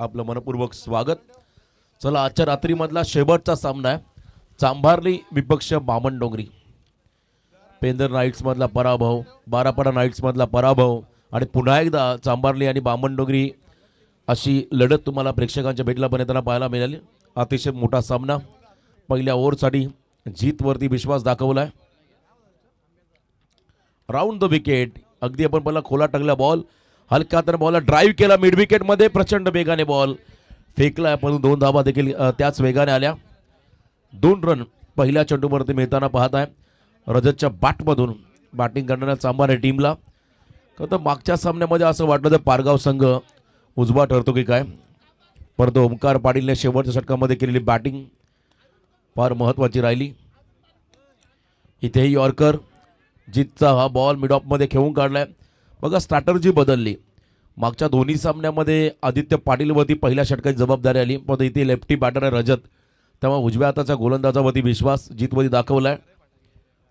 आपलं मनपूर्वक स्वागत. चला, आजच्या रात्रीमधला शेवटचा सामना आहे. चांभारली विपक्ष बामणडोंगरी. पेंदर नाईट्स मधला पराभव, बारापाडा नाईट्स मधला पराभव आणि पुन्हा एकदा चांभारली आणि बामणडोंगरी अशी लढत तुम्हाला प्रेक्षकांच्या भेटीला पण येताना पाहायला मिळाली. अतिशय मोठा सामना. पहिल्या ओव्हरसाठी जीतवरती विश्वास दाखवलाय. Round the wicket. अगदी आपण पहिला खोला टाकला बॉल, हलका तर बॉलला ड्राईव्ह केला मिड विकेट मध्ये. प्रचंड वेगाने बॉल फेकला, पण 2 धावा देखील त्याच वेगाने आल्या. 2 रन पहिल्या चेंडूवरती मिळताना पाहत आहे. रजतच्या बॅटमधून बॅटिंग करणाऱ्या चांभार टीमला तर मागच्या सामन्यामध्ये असं वाटलं तर पारगाव संघ उजवा ठरतो की काय, परंतु ओमकार पाटीलने शेवटच्या षटकामध्ये केलेली बॅटिंग फार महत्त्वाची राहिली. इथेही यॉर्कर. जीतचा हा बॉल मिड ऑफमध्ये खेळून काढलाय. बघा, स्ट्रॅटर्जी बदलली. मागच्या दोन्ही सामन्यामध्ये आदित्य पाटीलवरती पहिल्या षटकाची जबाबदारी आली, पण इथे लेफ्टी बॅटर आहे रजत, तेव्हा उजव्या हाताच्या गोलंदाजावरती विश्वास जीतवरती दाखवलाय.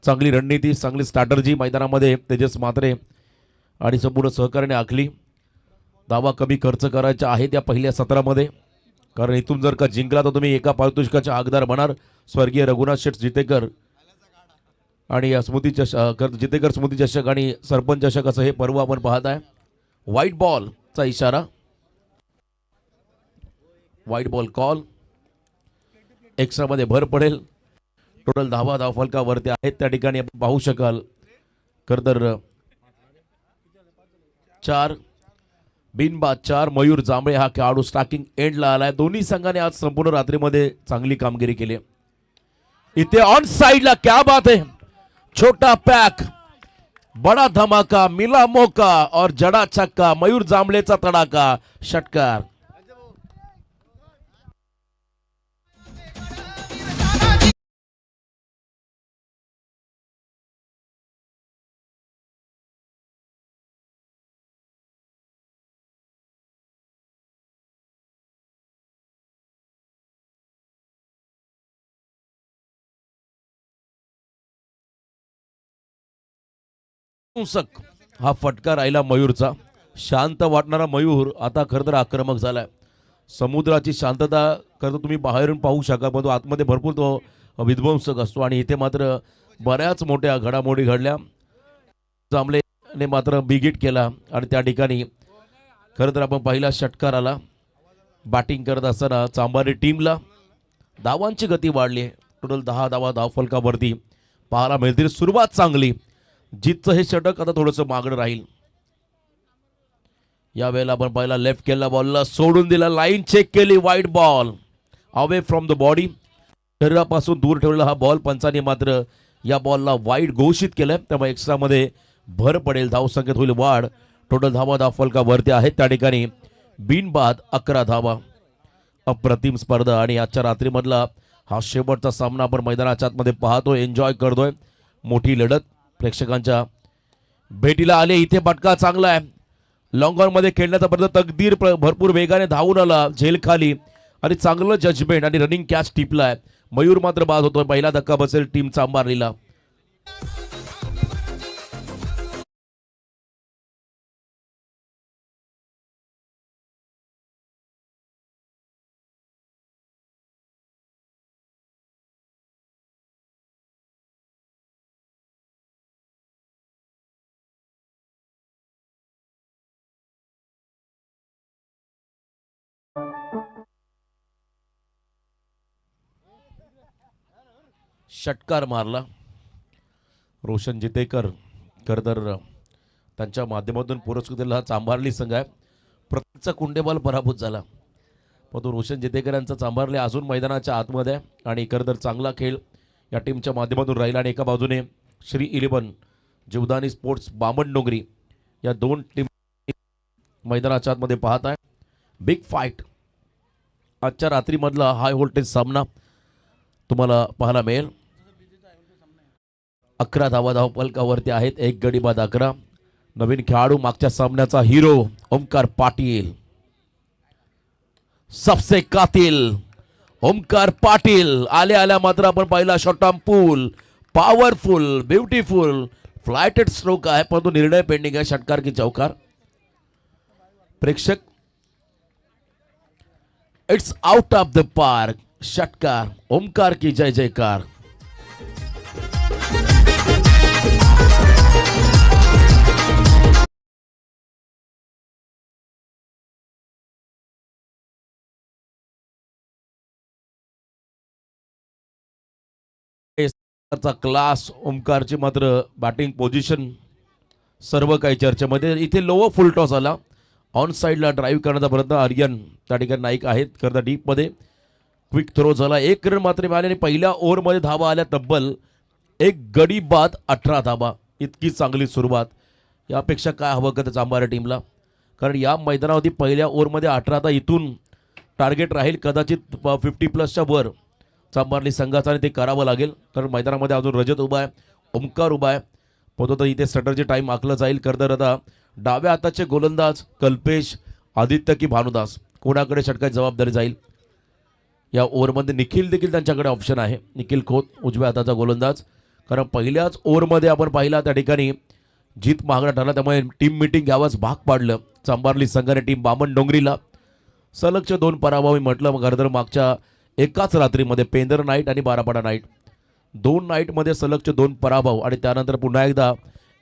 चांगली रणनीती, चांगली स्ट्रॅटर्जी मैदानामध्ये तेजस म्हात्रे आणि संपूर्ण सहकार्याने आखली. धावा कमी खर्च करायच्या आहेत या पहिल्या सत्रामध्ये, कारण इथून जर का जिंकला तर तुम्ही एका पारितोषिकाचे हकदार बनार. स्वर्गीय रघुनाथ शेठ जितेकर आणि स्मृती चषक, जितेकर स्मृती चषक आणि सरपंच चषक असं हे पर्व आपण पाहत आहे. व्हाईट बॉलचा इशारा, व्हाईट बॉल कॉल. एक्स्ट्रामध्ये भर पडेल. टोटल धावा फलकावरती आहेत त्या ठिकाणी आपण पाहू शकाल. खरं तर 4 बिनबाद 4. मयूर जांभळे हा खेळाडू स्टार्टिंग एंडला आलाय. दोन्ही संघाने आज संपूर्ण रात्रीमध्ये चांगली कामगिरी केली. इथे ऑन साइडला क्या बात है, छोटा पॅक, बडा धमाका, मिला मौका और जडा छक्का. मयूर जांभळेचा तडाका, षटकार. हा फटका राहिला मयूरचा. शांत वाटणारा मयूर आता खरं तर आक्रमक झालाय. समुद्राची शांतता खरं तर तुम्ही बाहेरून पाहू शकाल, पण तो आतमध्ये भरपूर तो विध्वंसक असतो. आणि इथे मात्र बऱ्याच मोठ्या घडामोडी घडल्या. जांभळेने मात्र बिगिट केला आणि त्या ठिकाणी खरं तर आपण पहिला षटकार आला. बॅटिंग करत असताना चांभारी टीमला धावांची गती वाढली. टोटल 10 धावा धावफलकावरती पाहायला मिळतील. सुरुवात चांगली. जीतचं हे षटक आता थोडंसं मागणं राहील. यावेळेला आपण पहिला लेफ्ट केला, बॉलला सोडून दिला, लाईन चेक केली, wide ball away from the body. शरीरापासून दूर ठेवलेला हा बॉल पंचांनी मात्र या बॉलला वाईड घोषित केलंय, त्यामुळे एक्स्ट्रामध्ये भर पडेल. धावसंख्येत होईल वाढ. टोटल धावा धावफलकावरती आहेत त्या ठिकाणी बिनबाद 11 धावा. अप्रतिम स्पर्धा आणि आजच्या रात्रीमधला हा शेवटचा सामना आपण मैदानाच्या आतमध्ये पाहतोय, एन्जॉय करतोय. मोठी लढत प्रेक्षकांच्या भेटीला आले. इथे फटका चांगला आहे. लॉंग ऑन मध्ये खेळण्याचा प्रयत्न, तकदीर भरपूर वेगाने धावून आला झेल खाली आणि चांगलं जजमेंट आणि रनिंग कॅच टिपलाय. मयूर मात्र बाद होतोय. पहिला धक्का बसेल टीम चांभारलीला. षटकार मारला रोशन जितेकर. खरं तर त्यांच्या माध्यमातून पुरस्कृत हा चांभारली संघ आहे. प्रत्येकचा कुंडेबॉल पराभूत झाला, पण तो रोशन जितेकर यांचा चांभारली अजून मैदानाच्या आतमध्ये आहे. आणि खरं तर चांगला खेळ या टीमच्या माध्यमातून राहिला. आणि एका बाजूने श्री 11 जीवदानी स्पोर्ट्स बामणडोंगरी या 2 टीम मैदानाच्या आतमध्ये पाहत आहे. Big fight. आजच्या रात्रीमधला हाय व्होल्टेज सामना तुम्हाला पाहायला मिळेल. 11 धावा धावफलकावरती आहेत. 1 गडी बाद 11. नवीन खेळाडू, मागच्या सामन्याचा हिरो ओमकार पाटील. सबसे कातिल ओमकार पाटील आल्या मात्र आपण पाहिला शॉर्ट आर्म पूल, पॉवरफुल, ब्युटिफुल फ्लायटेड स्ट्रोक आहे, पण तो निर्णय पेंडिंग आहे. षटकार की चौकार. प्रेक्षक it's out of the park. षटकार. ओमकार की जय जयकार. क्लास. ओमकारची मात्र बॅटिंग पोझिशन सर्व काही चर्चेमध्ये. इथे लो फुल टॉस आला. ऑन साईडला ड्राईव्ह करण्याचा प्रयत्न. आर्यन त्या ठिकाणी नाईक आहेत करता डीपमध्ये. क्विक थ्रो झाला. 1 रन मात्र मिळाले आणि पहिल्या ओव्हरमध्ये धावा आल्या तब्बल 1 गडी बाद 18 धावा. इतकी चांगली सुरुवात. यापेक्षा काय हवं का त्या चांभार टीमला. कारण या मैदानावरती पहिल्या ओव्हरमध्ये 18 धावा. इथून टार्गेट राहील कदाचित 50+ वर चांभारली संघाचा आणि ते करावं लागेल. कारण मैदानामध्ये अजून रजत उभा आहे. ओमकार उभा आहे. पण तो इथे सटरचे टाईम आखलं जाईल. करतर आता डाव्या हाताचे गोलंदाज कल्पेश, आदित्य की भानुदास कोणाकडे षटकाची जबाबदारी जाईल. या ओव्हरमध्ये निखिल देखील त्यांच्याकडे ऑप्शन आहे. निखिल खोत उजव्या हाताचा गोलंदाज. कारण पहिल्याच ओव्हरमध्ये आपण पाहिला त्या ठिकाणी जीत महागडा ठरला. त्यामुळे टीम मिटिंग घ्यावाच भाग पाडलं चांभारली संघाने. टीम बामण डोंगरीला सलगचे 2 पराभव म्हटलं. मग खरं तर मागच्या एकाच रात्रीमध्ये पेंदर नाईट आणि बारापाडा नाईट 2 नाईटमध्ये सलगचे 2 पराभव आणि त्यानंतर पुन्हा एकदा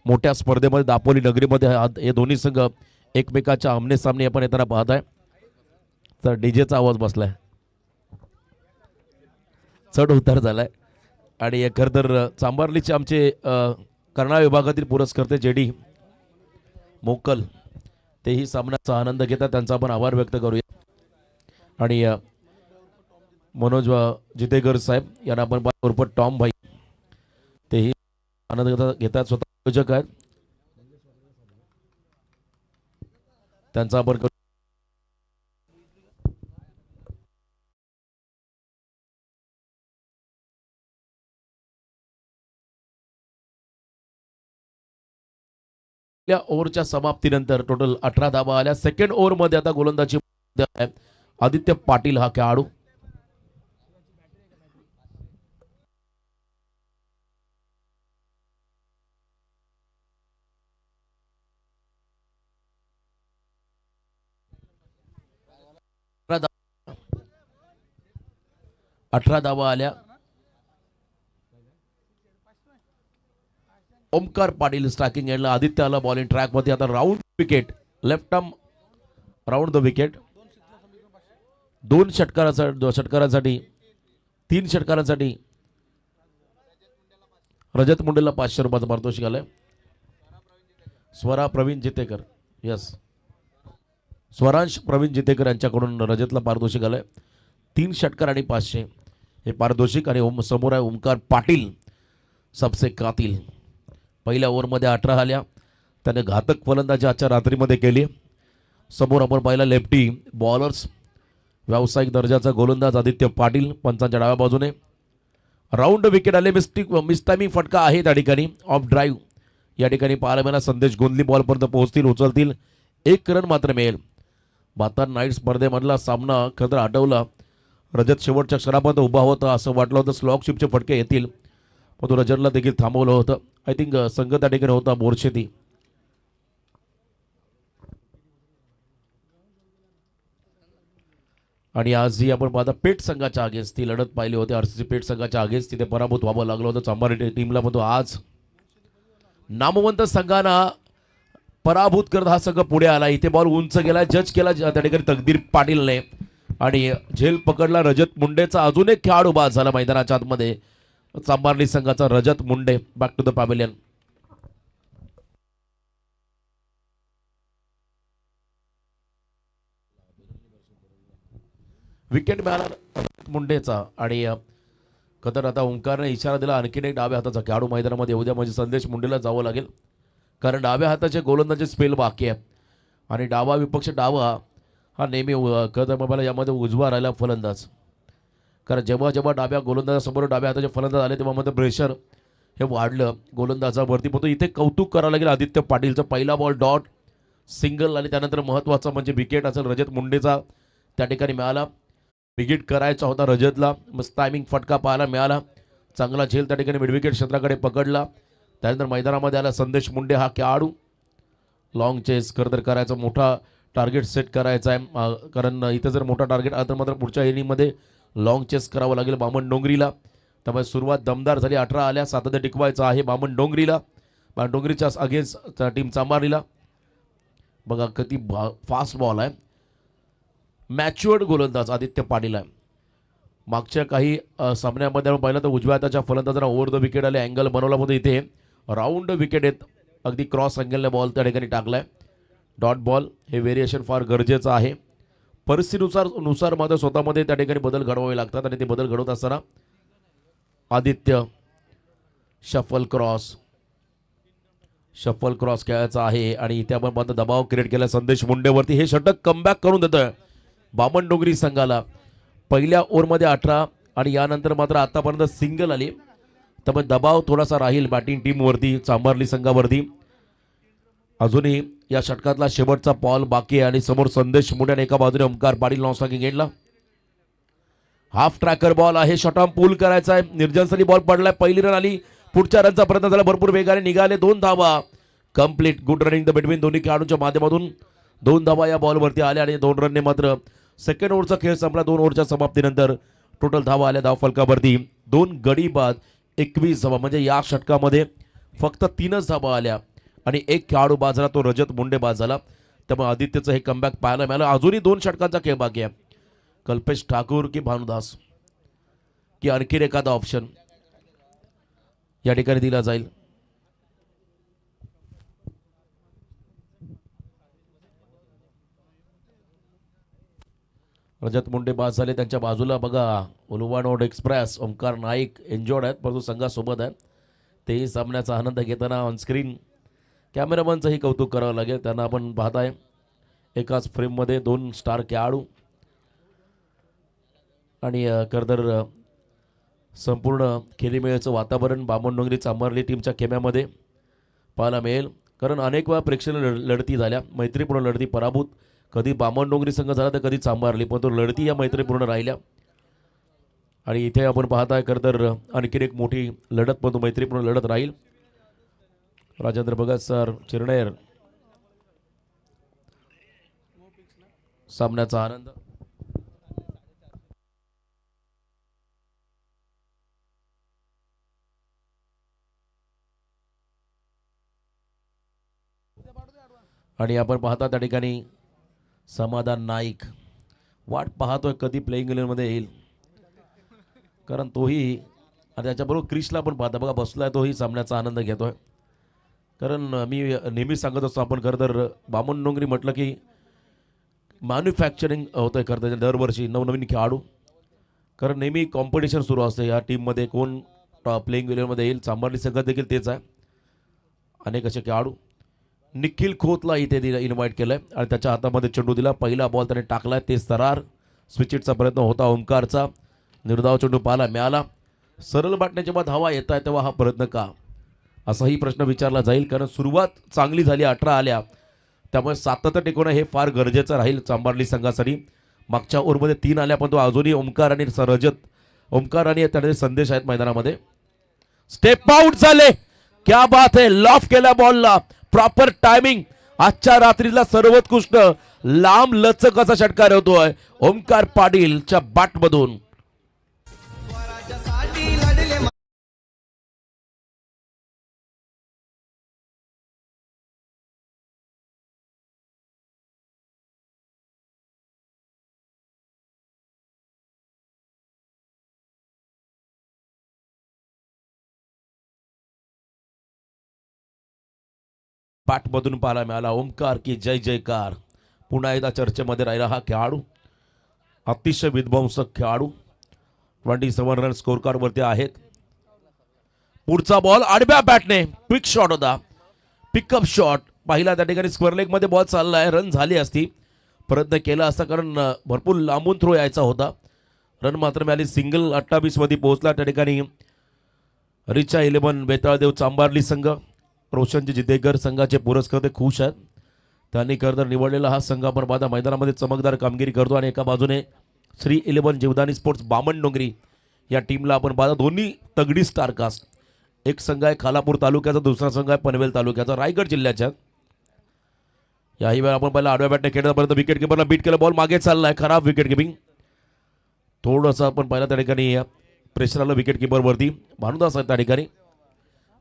मोठ्या स्पर्धेमध्ये दापोली नगरीमध्ये हे दोन्ही संघ एकमेकाच्या आमने सामने आपण येताना पाहत आहे. तर डीजेचा आवाज बसलाय. चढ उतार झालाय. आणि खरं तर चांभारलीचे आमचे कर्नाळ विभागातील पुरस्कर्ते JD मोकल तेही सामन्याचा आनंद घेतात. त्यांचा आपण आभार व्यक्त करूया. आणि मनोज जितेकर साहेब यांना आपण उर्फ टॉम भाई तेही आनंद घेतात. स्वतः आयोजक आहेत. त्यांचा आपण ओव्हरच्या समाप्तीनंतर टोटल 18 धावा आल्या. सेकंड ओव्हरमध्ये आता गोलंदाजी आदित्य पाटील हा खेळाडू. अठरा धावा आल्या. ओमकार पाटील स्ट्रायकिंग एंडला. आदित्य आला बॉलिंग ट्रॅक मध्ये. आता round wicket left arm round the wicket. 2 षटकारांसाठी 3 षटकारांसाठी रजत मुंडेला 500 रुपयाचं पारितोषिक आलंय. स्वरा प्रवीण जितेकर. यस, स्वरांश प्रवीण जितेकर यांच्याकडून रजतला पारितोषिक आलंय. 3 षटकार आणि 500 हे पारितोषिक. आणि समोर आहे ओमकार पाटील सबसे कातिल. पहिल्या ओव्हरमध्ये 18 आल्या. त्याने घातक फलंदाजी आजच्या रात्रीमध्ये केली. समोर आपण पाहिला लेफ्टी बॉलर्स व्यावसायिक दर्जाचा गोलंदाज आदित्य पाटील पंचांच्या डाव्या बाजूने. राऊंड विकेट आले. मिसटायमिंग फटका आहे त्या ठिकाणी. ऑफ ड्राईव्ह या ठिकाणी पाहायला मिळाला. संदेश गोंधली बॉलपर्यंत पोहोचतील, उचलतील. 1 रन मात्र मिळेल. भातार नाईट स्पर्धेमधला सामना खरं तर आठवला. रजत शेवटच्या क्षणापर्यंत उभा होता असं वाटलं होतं. स्लॉग शिपचे फटके येतील पण तो रजतला देखील थांबवलं होतं. आय थिंक संघ त्या ठिकाणी होता बोरशेती. आणि आजही आपण पाहता पेठ संघाच्या अगेन्स्ट ती लढत पाहिली होती. RCC पेठ संघाच्या अगेन्स्ट तिथे पराभूत व्हावं लागलं होतं चांभार टीमला. पण तो आज नामवंत संघांना पराभूत करत हा संघ पुढे आला. इथे बॉल उंच गेला, जज केला त्या ठिकाणी तकदीर पाटीलने आणि झेल पकडला रजत मुंडेचा. अजून एक खेळाडू बाद झाला मैदानाच्या आतमध्ये. चांभारली संघाचा Rajat Munde back to the pavilion. Wicket मिळाला मुंडेचा. आणि कतर आता ओंकारने इशारा दिला आणखीन एक डाव्या हाताचा खेळाडू मैदानामध्ये येऊ द्या म्हणजे संदेश मुंडेला जावं लागेल. कारण डाव्या हाताचे गोलंदाजी स्पेल बाकी आहे आणि डावा विपक्ष डावा हा नेहमी मला यामध्ये उजवा राहिला फलंदाज. कारण जेव्हा जेव्हा डाव्या गोलंदाजासमोर डाव्या हाताचे फलंदाज आले तेव्हा मध्ये प्रेशर हे वाढलं गोलंदाजावरती. पण इथे कौतुक करावं लागेल आदित्य पाटीलचं. पहिला बॉल डॉट सिंगल आणि त्यानंतर महत्त्वाचा म्हणजे विकेट असेल रजत मुंडेचा त्या ठिकाणी मिळाला. विकेट करायचा होता रजतला. मस्त टायमिंग फटका पाहायला मिळाला. चांगला झेल त्या ठिकाणी मिडविकेट क्षेत्राकडे पकडला. त्यानंतर मैदानामध्ये आला संदेश मुंडे हा खेळाडू. लॉंग चेस खरं तर करायचा मोठा टार्गेट सेट करायचा आहे, कारण इथं जर मोठा टार्गेट आलं तर मात्र पुढच्या इनिंगमध्ये लॉंग चेस करावं लागेल बामण डोंगरीला. त्यामुळे सुरुवात दमदार झाली, 18 आल्या, सातत्य टिकवायचं आहे बामण डोंगरीला. बामण डोंगरीच्या अगेन्स्ट टीम चांभारलीला. बघा किती फास्ट बॉल आहे. मॅच्युअर्ड गोलंदाज आदित्य पाटील आहे. मागच्या काही सामन्यामध्ये आपण पाहिलं तर उजव्या हाताच्या फलंदाजांना ओव्हर द विकेट आले, अँगल बनवला होता. इथे राऊंड विकेट आहेत, अगदी क्रॉस अँगलने बॉल त्या ठिकाणी टाकलाय. डॉट बॉल हे व्हेरिएशन फार गरजेचं आहे. परिस्थितीनुसार मात्र स्वतःमध्ये त्या ठिकाणी बदल घडवावे लागतात आणि ते बदल घडवत असताना आदित्य शफल क्रॉस खेळायचा आहे आणि इथे आपण मात्र दबाव क्रिएट केला संदेश मुंडेवरती. हे षटक कमबॅक करून देतोय बामण डोंगरी संघाला. पहिल्या ओव्हरमध्ये 18 आणि यानंतर मात्र आतापर्यंत सिंगल आली, त्यामुळे दबाव थोडासा राहील बॅटिंग टीमवरती, चांभारली संघावरती. अजूनही या षटकातला शेवटचा बॉल बाकी आहे आणि समोर संदेश मुंडे आणि एका बाजूने ओमकार पाटील नॉन स्ट्रायकिंग एंडला. हाफ ट्रॅकर बॉल आहे, शॉर्टआर्म पूल करायचा आहे. निर्जनसरी बॉल पडलाय, पहिली रन आली, पुढच्या रनचा प्रयत्न झाला, भरपूर वेगाने निघाले, 2 धावा. Complete, good running the between दोन्ही खेळाडूंच्या माध्यमातून 2 धावा या बॉलवरती आल्या आणि 2 रनने मात्र सेकंड ओव्हरचा खेळ संपला. 2 ओव्हरच्या समाप्तीनंतर टोटल धावा आल्या धावफलकावरती 2 गडी बाद 21 धावा. म्हणजे या षटकामध्ये फक्त 3च धावा आल्या आणि 1 खेळाडू बाद झाला, तो रजत मुंडे बाद झाला. त्यामुळे आदित्यचं हे कमबॅक पाहायला मिळालं. अजूनही 2 षटकांचा खेळ बाकी आहे. कल्पेश ठाकूर की भानुदास की आणखी एखादा ऑप्शन या ठिकाणी दिला जाईल. रजत मुंडे बाद झाले, त्यांच्या बाजूला बघा उलवानोड एक्सप्रेस ओमकार नाईक एन्जॉर्ड आहेत परंतु संघासोबत आहेत. तेही सामन्याचा आनंद घेताना ऑनस्क्रीन कॅमेरामनचंही कौतुक करावं लागेल. त्यांना आपण पाहताय एकाच फ्रेममध्ये 2 स्टार खेळाडू आणि खरंतर संपूर्ण खेळीमेळीचं वातावरण बामण डोंगरी चांभारली टीमच्या खेम्यामध्ये पाहायला मिळेल. कारण अनेक वेळा प्रेक्षणीय लढती झाल्या, मैत्रीपूर्ण लढती, पराभूत कधी बामण डोंगरी संघ झाला तर कधी चांभारली, पण तो लढती या मैत्रीपूर्ण राहिल्या. आणि इथे आपण पाहताय खरंतर आणखीन एक मोठी लढत, पण तो मैत्रीपूर्ण लढत राहील. राजेंद्र भगत सर चिरनेर, सामन्याचा आनंद. आणि आपण पाहता त्या ठिकाणी समाधान नाईक वाट पाहतोय कधी प्लेइंग इलेव्हनमध्ये येईल, कारण तोही आणि त्याच्याबरोबर क्रिशला पण पाहता बघा बसलाय, तोही सामन्याचा आनंद घेतोय. कारण मी नेहमीच सांगत असतो आपण खरं तर बामण डोंगरी म्हटलं की मॅन्युफॅक्चरिंग होतंय खरं तर दरवर्षी नवनवीन खेळाडू, कारण नेहमी कॉम्पिटिशन सुरू असते या टीममध्ये कोण प्लेइंग इलेव्हनमध्ये येईल. चांभारली संघात देखील तेच आहे, अनेक असे खेळाडू. निखिल खोतला इथे इन्व्हाइट केलंय आणि त्याच्या हातामध्ये चेंडू दिला, पहिला बॉल त्याने टाकलाय, ते सरार स्विचिटचा प्रयत्न होता ओमकारचा, निर्धाव चेंडू पाहायला मिळाला. सरळ बाटण्याच्या बाद धावा येत आहे तेव्हा हा प्रयत्न का, असाही प्रश्न विचारला जाईल. कारण सुरुवात चांगली झाली, 18 आल्या, त्यामुळे सातत्य टिकवणं हे फार गरजेचं राहील चांभारली संघासाठी. मागच्या ओव्हरमध्ये 3 आल्या, पण तो अजूनही ओमकार आणि ओमकार आणि त्यामध्ये संदेश आहेत मैदानामध्ये. स्टेप आउट झाले, क्या बात है, लॉफ केला बॉलला, प्रॉपर टायमिंग. आजच्या रात्रीला सर्वोत्कृष्ट लांब लचक असा षटकार होतोय ओमकार पाटीलच्या बॅटमधून. बॅटमधून पाहायला मिळाला ओमकार की जय जयकार. पुन्हा एकदा चर्चेमध्ये राहिला हा खेळाडू, अतिशय विध्वंसक खेळाडू. 27 रन स्कोर कार्ड वरती आहेत. पुढचा बॉल आडव्या बॅटने क्विक शॉट होता, पिकअप शॉट पाहिला त्या ठिकाणी. स्क्वेअर लेग मध्ये बॉल चाललाय, रन झाली असती, प्रयत्न केला असता कारण भरपूर लांबून थ्रो यायचा होता. रन मात्र मिळाली, सिंगल 28 मध्ये पोहोचला त्या ठिकाणी. रिचा 11 बेताळदेव चांभारली संघ, रोशनजी जिद्देकर संघाचे पुरस्कर्ते खुश आहेत. त्यांनी खरं निवडलेला हा संघ आपण पाहता मैदानामध्ये चमकदार कामगिरी करतो. आणि एका बाजूने श्री 11 जीवदानी स्पोर्ट्स बामण डोंगरी या टीमला आपण पाहता दोन्ही तगडी स्टारकास्ट. एक संघ आहे खालापूर तालुक्याचा, दुसरा संघ आहे पनवेल तालुक्याचा, रायगड जिल्ह्याच्या. याही वेळा आपण पहिला आडव्या बॅटने खेळण्यापर्यंत विकेट किपरला बीट केलं. बॉल मागे चाललाय. खराब विकेट किपिंग. थोडंसं आपण पहिला त्या ठिकाणी प्रेशर आलं विकेट किपरवरती. भानुदास आहे त्या ठिकाणी.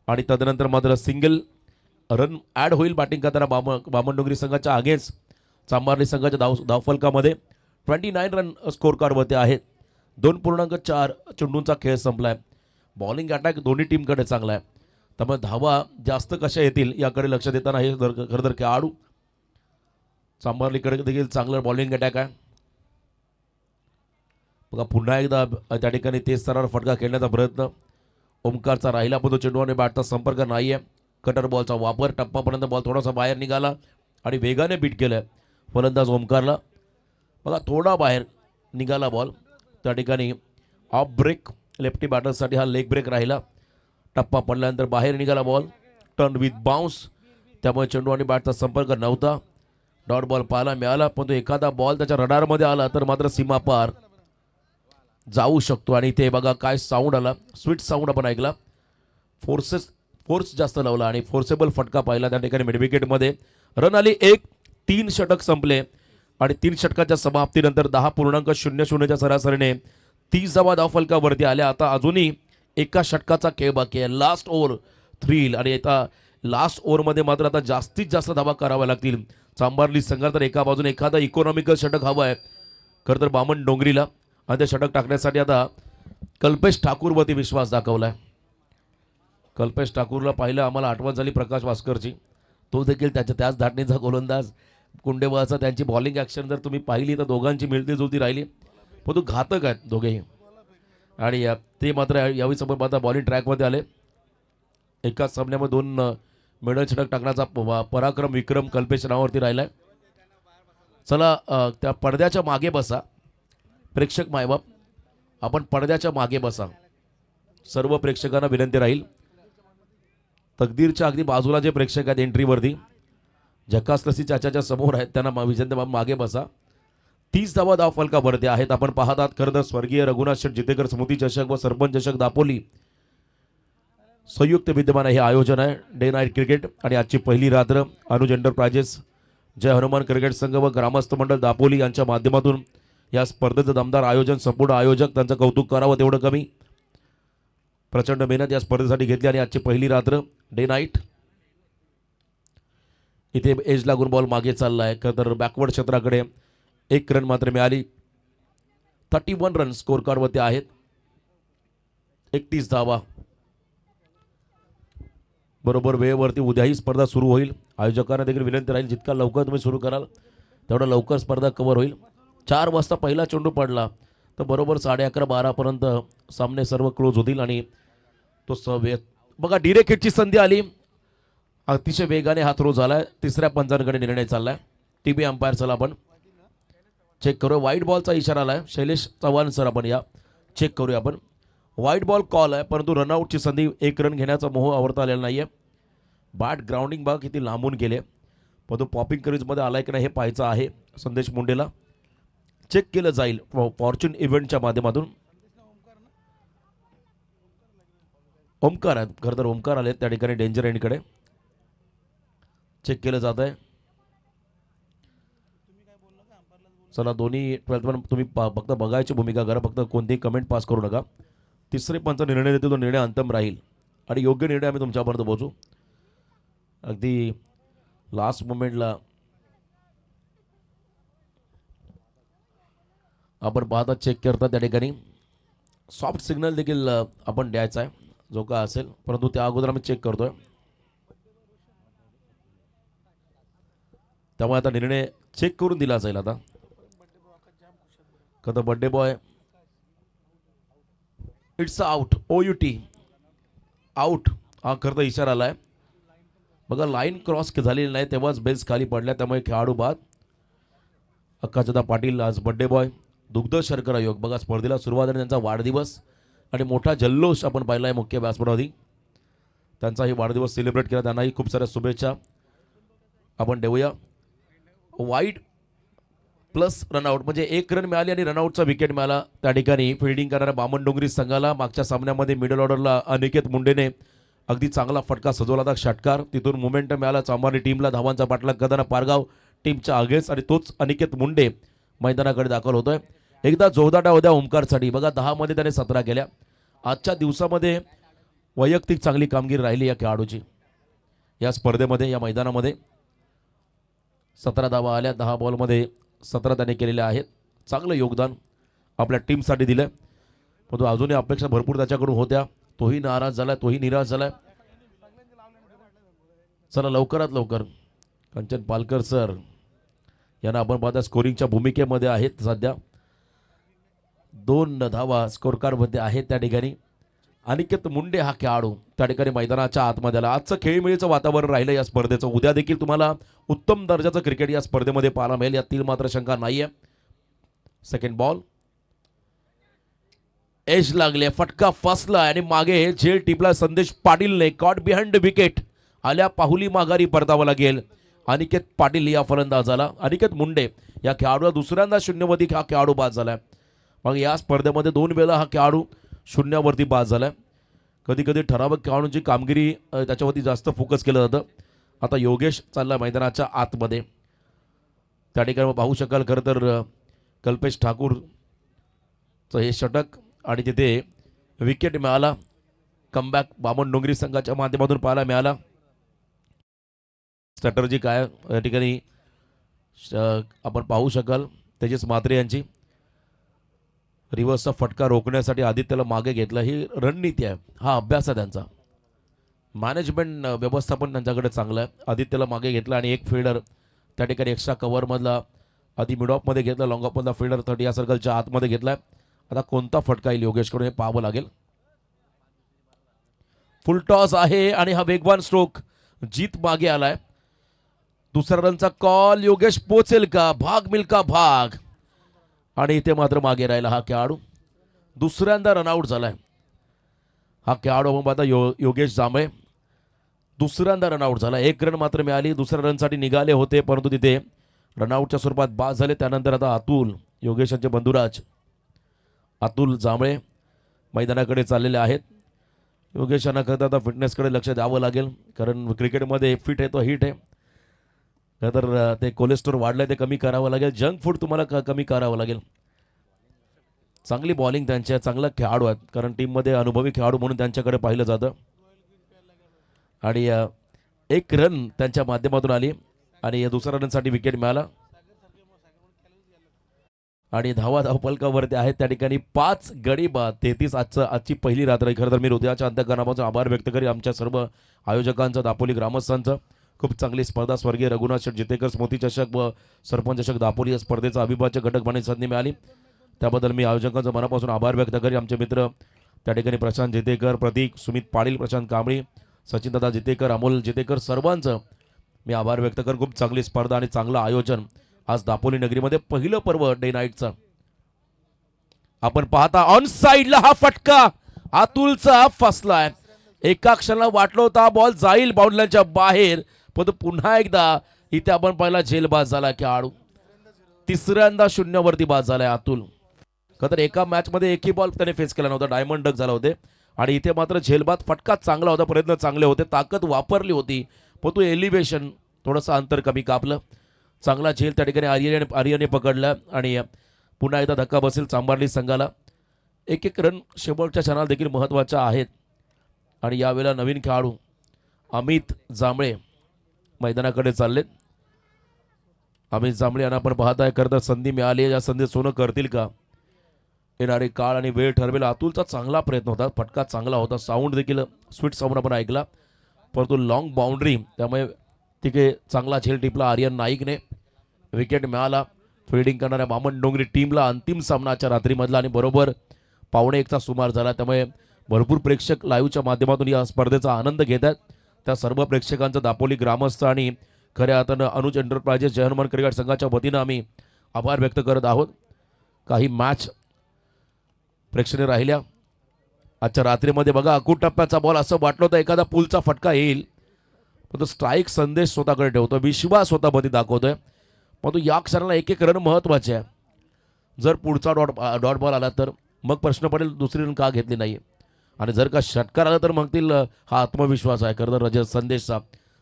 आणि तदनंतर मात्र सिंगल रन ॲड होईल बॅटिंग करताना बामणडोंगरी संघाच्या अगेन्स्ट चांभारली संघाच्या धावफलकामध्ये 29 रन स्कोर कार्डवरती आहेत. 2.4 चेंडूंचा खेळ संपलाय. बॉलिंग अटॅक दोन्ही टीमकडे चांगला आहे. त्यामुळे धावा जास्त कशा येतील याकडे लक्ष देताना हे खरं तर खेळाडू. चांभारलीकडे देखील चांगलं बॉलिंग अटॅक आहे. बघा पुन्हा एकदा त्या ठिकाणी तेज स्तरावर फटका खेळण्याचा प्रयत्न ओमकारचा राहिला, पण तो चेंडूने बॅटचा संपर्क नाही आहे. कटर बॉलचा वापर. टप्पापर्यंत बॉल थोडासा बाहेर निघाला आणि वेगाने बीट केलं फलंदाज ओमकारला. बघा थोडा बाहेर निघाला बॉल. त्या ठिकाणी ऑफ ब्रेक लेफ्टी बॅटर्ससाठी हा लेग ब्रेक राहिला. टप्पा पडल्यानंतर बाहेर निघाला बॉल. Turn with bounce. त्यामुळे चेंडू आणि बॅटचा संपर्क नव्हता. डॉट बॉल पाहायला मिळाला, पण तो एखादा बॉल त्याच्या रडारमध्ये आला तर मात्र सीमा पार जाऊ शकतो. आणि इथे बघा काय साऊंड आला. स्वीट साऊंड आपण ऐकला. फोर्स जास्त लावला आणि फोर्सेबल फटका पाहिला त्या ठिकाणी मिडविकेटमध्ये. रन आली 1. 3 षटक संपले आणि 3 षटकाच्या समाप्तीनंतर 10.00च्या सरासरीने 30 धावा धावफलकावरती आल्या. आता अजूनही एका षटकाचा खेळ बाकी आहे. Last over thrill. आणि आता लास्ट ओव्हरमध्ये मात्र आता जास्तीत जास्त धावा कराव्या लागतील चांभारली संघाला. तर एका बाजूने एखादा इकॉनॉमिकल षटक हवं आहे खरं तर बामणडोंगरीला. आणि ते षटक टाकण्यासाठी आता कल्पेश ठाकूरवरती विश्वास दाखवला आहे. कल्पेश ठाकूरला पाहिलं आम्हाला आठवण झाली प्रकाश वास्करची. तो देखील त्याच धाटणीचा गोलंदाज. कुंडेबळाचा त्यांची बॉलिंग ॲक्शन जर तुम्ही पाहिली तर दोघांची मिळती जुळती राहिली, पण तो घातक आहेत दोघेही. आणि ते मात्र यावेळी समोर आता बॉलिंग ट्रॅकमध्ये आले. एकाच सामन्यामध्ये 2 मिडल षटक टाकण्याचा पराक्रम विक्रम कल्पेश नावावरती राहिला आहे. चला त्या पडद्याच्या मागे बसा प्रेक्षक मायबाप. आपण पडद्याच्या मागे बसा. सर्व प्रेक्षकांना विनंती राहील. तकदीरच्या अगदी बाजूला जे प्रेक्षक आहेत एंट्रीवरती झकास लसी चाच्याच्या समोर आहेत त्यांना विनंती मागे बसा. 30 धावा धावफलकावरती आहेत. आपण पाहत आहात खरं तर स्वर्गीय रघुनाथ शेठ जितेकर स्मृती चषक व सरपंच चषक दापोली संयुक्त विद्यमान हे आयोजन आहे. डे नाईट क्रिकेट आणि आजची पहिली रात्र अनुज एंटरप्राइजेस जय हनुमान क्रिकेट संघ व ग्रामस्थ मंडळ दापोली यांच्या माध्यमातून या स्पर्धेचं दमदार आयोजन. संपूर्ण आयोजक त्यांचं कौतुक करावं तेवढं कमी. प्रचंड मेहनत या स्पर्धेसाठी घेतली आणि आजची पहिली रात्र डे नाईट. इथे एज लागून बॉल मागे चालला आहे खरं तर बॅकवर्ड क्षेत्राकडे. 1 रन मात्र मिळाली. 31 रन स्कोर कार्डवरती आहेत. 31 धावा. बरोबर वेळेवरती उद्याही स्पर्धा सुरू होईल. आयोजकांना देखील विनंती राहील जितका लवकर तुम्ही सुरू कराल तेवढा लवकर स्पर्धा कव्हर होईल. 4 वाजता पहिला चेंडू पडला तर बरोबर 11:30-12 पर्यंत सामने सर्व क्लोज होतील. आणि तो बघा डिरेक्ट हिटची संधी आली. अतिशय वेगाने हा थ्रो झालाय. 3ऱ्या पंचांकडे निर्णय चाललाय. टीबी अंपायर चला आपण चेक करूया. व्हाईट बॉलचा इशारा आलाय. शैलेश चव्हाण सर आपण या चेक करूया आपण. व्हाईट बॉल कॉल आहे, परंतु रनआउटची संधी. 1 रन घेण्याचा मोह आवडता आलेला नाहीये. बॅट ग्राउंडिंग बघा किती लांबून गेले, पण तो पॉपिंग क्रीजमध्ये आलाय की नाही हे पाहायचं आहे. संदेश मुंडेला चेक केलं जाईल फॉर्च्यून इव्हेंटच्या माध्यमातून. ओमकार आहेत खरं तर ओमकार आले त्या ठिकाणी डेंजर एंडकडे. चेक केलं जात आहे. चला दोन्ही तुम्ही फक्त बघायची भूमिका करा, फक्त कोणतीही कमेंट पास करू नका. 3रे पंच निर्णय देतील तो निर्णय अंतिम राहील आणि योग्य निर्णय आम्ही तुमच्यापर्यंत पोहोचू. अगदी लास्ट मोमेंटला आपण पाहता चेक करता त्या ठिकाणी सॉफ्ट सिग्नल देखील आपण द्यायचा आहे जो का असेल, परंतु त्या अगोदर आम्ही चेक करतोय. त्यामुळे आता निर्णय चेक करून दिला जाईल. आता कदा birthday boy it's out. OUT out हा खरं तर इशारा आलाय. बघा लाईन क्रॉस झालेली नाही तेव्हाच बेल्स खाली पडल्या, त्यामुळे खेळाडू बाद. अक्काचदा पाटील आज बर्थडे बॉय. दुग्ध शर्करा योग बघा स्पर्धेला सुरुवात आणि त्यांचा वाढदिवस आणि मोठा जल्लोष आपण पाहिला आहे मुख्य व्यासपीठावरती. त्यांचाही वाढदिवस सेलिब्रेट केला, त्यांनाही खूप साऱ्या शुभेच्छा आपण देऊया. वाईड प्लस रनआउट म्हणजे 1 रन मिळाली आणि रनआउटचा विकेट मिळाला. त्या ठिकाणी फिल्डिंग करणाऱ्या बामणडोंगरी संघाला मागच्या सामन्यामध्ये मिडल ऑर्डरला अनिकेत मुंडेने अगदी चांगला फटका सजवला होता षटकार. तिथून मोमेंटम मिळाला चांभारली टीमला. धावांचा पाठलाग करताना पारगाव टीमच्या अगेन्स्ट आणि तोच अनिकेत मुंडे मैदानाकडे दाखल होतोय. एकदा जोरदार उद्या ओमकारसाठी बघा 10 मध्ये त्याने 17 केल्या. आजच्या दिवसामध्ये वैयक्तिक चांगली कामगिरी राहिली या खेळाडूची. या स्पर्धेमध्ये या मैदानामध्ये 17 धावा आल्या. 10 बॉलमध्ये 17 त्याने केलेल्या आहेत. चांगलं योगदान आपल्या टीमसाठी दिलं. पण तो अजूनही अपेक्षा भरपूर त्याच्याकडून होत्या. तोही नाराज झाला, तोही निराश झाला. चला लवकरात लवकर कंचन पालकर सर यांना आपण पाहता स्कोरिंगच्या भूमिकेमध्ये आहेत. सध्या 2 धावा स्कोर कार्डमध्ये आहेत त्या ठिकाणी. अनिकेत मुंडे हा खेळाडू त्या ठिकाणी मैदानाच्या आतमध्ये आला. आजचं खेळीमेळीचं वातावरण राहिलं या स्पर्धेचं. उद्या देखील तुम्हाला उत्तम दर्जाचं क्रिकेट या स्पर्धेमध्ये पाहायला मिळेल, यातील मात्र शंका नाहीये. सेकंड बॉल एज लागले, फटका फसला आणि मागे झेल टिपला. संदेश पाटीलने कॉट बिहाइंड विकेट आल्या पाहुली माघारी परतावं लागेल. अनिकेत पाटील या फलंदाजाला, अनिकेत मुंडे या खेळाडूला दुसऱ्यांदा शून्यवरती हा खेळाडू बाद झालाय. मग या स्पर्धेमध्ये 2 वेळा हा खेळाडू शून्यावरती बाद झालाय. कधी कधी ठराविक खेळाडूंची कामगिरी त्याच्यावरती जास्त फोकस केलं जातं. आता योगेश चालला मैदानाच्या आतमध्ये. त्या ठिकाणी पाहू शकाल खरं तर कल्पेश ठाकूरचं हे षटक आणि तिथे विकेट मिळाला. कमबॅक बामण डोंगरी संघाच्या माध्यमातून पाहायला मिळाला. स्ट्रॅटर्जी काय या ठिकाणी आपण पाहू शकाल. तेजस म्हात्रे यांची रिव्हर्सचा फटका रोखण्यासाठी आदित्यला मागे घेतला, ही रणनीती आहे, हा अभ्यास आहे त्यांचा. मॅनेजमेंट व्यवस्थापन त्यांच्याकडे चांगलं आहे. आदित्यला मागे घेतला आणि एक फिल्डर त्या ठिकाणी एक्स्ट्रा कव्हरमधला आधी मिड ऑफमध्ये घेतला, लॉंग ऑफमधला फिल्डर 30 या सर्कलच्या आतमध्ये घेतलाय. आता कोणता फटका येईल योगेशकडून हे पाहावं लागेल. फुल टॉस आहे आणि हा वेगवान स्ट्रोक जीत मागे आलाय. दुसरा रनचा कॉल, योगेश पोचेल का, भाग मिल्का भाग, आणि इथे मात्र मागे राहिला हा खेळाडू. दुसऱ्यांदा रनआउट झालाय हा खेळाडू. आपण पाहता योगेश जांभळे दुसऱ्यांदा रनआउट झाला. 1 रन मात्र मिळाली. दुसऱ्या रनसाठी निघाले होते परंतु तिथे रनआउटच्या स्वरूपात बाद झाले. त्यानंतर आता अतुल, योगेशांचे बंधुराज अतुल जांभळे मैदानाकडे चाललेले आहेत. योगेशांना खरं तर आता फिटनेसकडे लक्ष द्यावं लागेल, कारण क्रिकेटमध्ये फिट आहे तो हिट आहे. खरं तर ते कोलेस्ट्रॉल वाढलंय, ते कमी करावं लागेल. जंक फूड तुम्हाला कमी करावं लागेल. चांगली बॉलिंग त्यांच्या, चांगला खेळाडू आहेत, कारण टीममध्ये अनुभवी खेळाडू म्हणून त्यांच्याकडे पाहिलं जातं. आणि 1 रन त्यांच्या माध्यमातून आली आणि दुसऱ्या रनसाठी विकेट मिळाला. आणि धावपलकावरती आहेत त्या ठिकाणी 5 गडी बाद 33. आजची पहिली रात्र. खरं तर मी हृदयाच्या अंतःकरणापासून आभार व्यक्त करी आमच्या सर्व आयोजकांचं, दापोली ग्रामस्थांचं. खूप चांगली स्पर्धा स्वर्गीय रघुनाथ शेठ जितेकर स्मृती चषक व सरपंच चषक दापोली या स्पर्धेचा अविभाज्य घटक बनण्याची संधी मिळाली. त्याबद्दल मी आयोजकांचं मनापासून आभार व्यक्त करी. आमचे मित्र त्या ठिकाणी प्रशांत जितेकर, प्रतीक, सुमित पाटील, प्रशांत कांबळी, सचिन दादा जितेकर, अमोल जितेकर, सर्वांचं मी आभार व्यक्त कर. खूप चांगली स्पर्धा आणि चांगलं आयोजन आज दापोली नगरीमध्ये. पहिलं पर्व डे नाईटचं आपण पाहता. ऑन साईडला हा फटका अतुलचा फसलाय. एका क्षणाला वाटलं होता बॉल जाईल बाउंड्रीच्या बाहेर, पण पुन्हा एकदा इथे आपण पाहिला झेलबाज झाला खेळाडू. तिसऱ्यांदा शून्यावरती बाद झालाय अतुल. तर एका मॅच मध्ये एकही बॉल त्याने फेस केला नव्हता. डायमंड डक झाला होते आणि इथे मात्र झेलबाद. फटका चांगला होता, प्रयत्न चांगले होते, ताकद वापरली होती, पण तो एलिव्हेशन थोडंसं अंतर कमी कापलं. चांगला झेल त्या ठिकाणी आर्यने पकडला आणि पुन्हा एकदा धक्का बसेल चांबारली संघाला. 1-1 रन शेवटच्या क्षणाला देखील महत्त्वाच्या आहेत. आणि यावेळेला नवीन खेळाडू अमित जांभळे मैदानाकडे चाललेत. अमित जांभळे यांना आपण पाहताय. करता संधी मिळाली, या संधी सोनं करतील का. येणारे काळ आणि वेळ ठरवेल. अतुलचा चांगला प्रयत्न होता, फटका चांगला होता, साऊंड देखील स्वीट साऊंड आपण ऐकला, परंतु लॉंग बाउंड्री, त्यामुळे तिथे चांगला झेल टिपला आर्यन नाईकने. विकेट मिळाला. फिल्डिंग करणाऱ्या बामण डोंगरी टीमला अंतिम सामनाच्या रात्रीमधला आणि बरोबर 1:15चा सुमार झाला. त्यामुळे भरपूर प्रेक्षक लाईव्हच्या माध्यमातून या स्पर्धेचा आनंद घेत आहेत. त्या सर्व प्रेक्षकांचं दापोली ग्रामस्थ आणि खऱ्या अर्थानं अनुज एंटरप्राइजेस जय हनुमान क्रिकेट संघाच्या वतीनं आम्ही आभार व्यक्त करत आहोत. काही मॅच प्रेक्षणीय राहिल्या आजच्या रात्रीमध्ये. बघा अकूट टप्प्याचा बॉल, असं वाटलं होतं एखादा पुलचा फटका येईल, पण तो स्ट्राईक संदेश स्वतःकडे ठेवतो, विश्वास स्वतःवरती दाखवतोय. पण तो या क्षणाला 1-1 रन महत्त्वाचे आहे. जर पुढचा डॉट बॉल आला तर मग प्रश्न पडेल दुसरी रन का घेतली नाही, आणि जर का षटकार आला तर म्हणतील हा आत्मविश्वास आहे खरं तर रजत संदेशचा.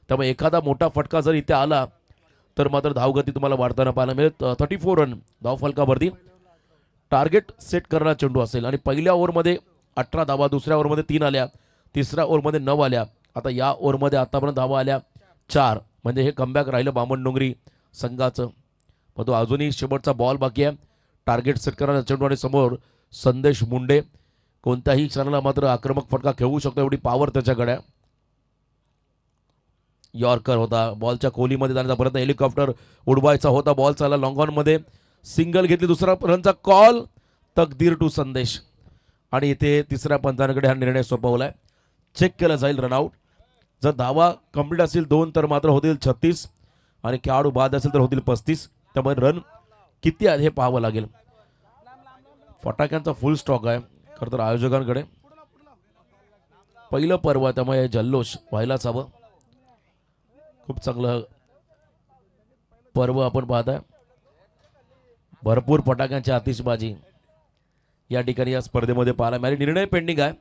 त्यामुळे एखादा मोठा फटका जर इथे आला तर मात्र धावगती तुम्हाला वाढताना पाहायला मिळेल. 34 रन धाव फलकावरती. टार्गेट सेट करणारा चेंडू असेल आणि पहिल्या ओव्हरमध्ये 18 धावा, दुसऱ्या ओव्हरमध्ये 3 आल्या, तिसऱ्या ओव्हरमध्ये 9 आल्या. आता या ओव्हरमध्ये आतापर्यंत धावा आल्या 4. म्हणजे हे कमबॅक राहिलं बामणडोंगरी संघाचं. पण तो अजूनही शेवटचा बॉल बाकी आहे. टार्गेट सेट करणारा चेंडू आणि समोर संदेश मुंडे. कोणत्याही क्षणाला मात्र आक्रमक फटका खेळू शकतो एवढी पॉवर त्याच्याकडे आहे. यॉर्कर होता, बॉलच्या खोलीमध्ये जाण्याचा प्रयत्न, हेलिकॉप्टर उडवायचा होता, बॉल चालला लॉंग ऑनमध्ये, सिंगल घेतली, दुसरा रनचा कॉल, तकदीर टू संदेश. आणि इथे तिसऱ्या पंचांकडे हा निर्णय सोपवलाय. चेक केला जाईल रनआउट. जर धावा कंप्लीट असतील 2 तर मात्र होतील 36 आणि खेळाडू बाद असेल तर होतील 35. त्यामुळे रन किती आहे हे पाहावं लागेल. फटाक्यांचा फुल स्टॉक आहे खरं तर आयोजकांकडे. पहिलं पर्व त्यामुळे जल्लोष व्हायलाच हवं. खूप चांगलं पर्व आपण पाहताय. भरपूर फटाक्यांची आतिषबाजी या ठिकाणी या स्पर्धेमध्ये पाहायला मिळाली. निर्णय पेंडिंग आहे.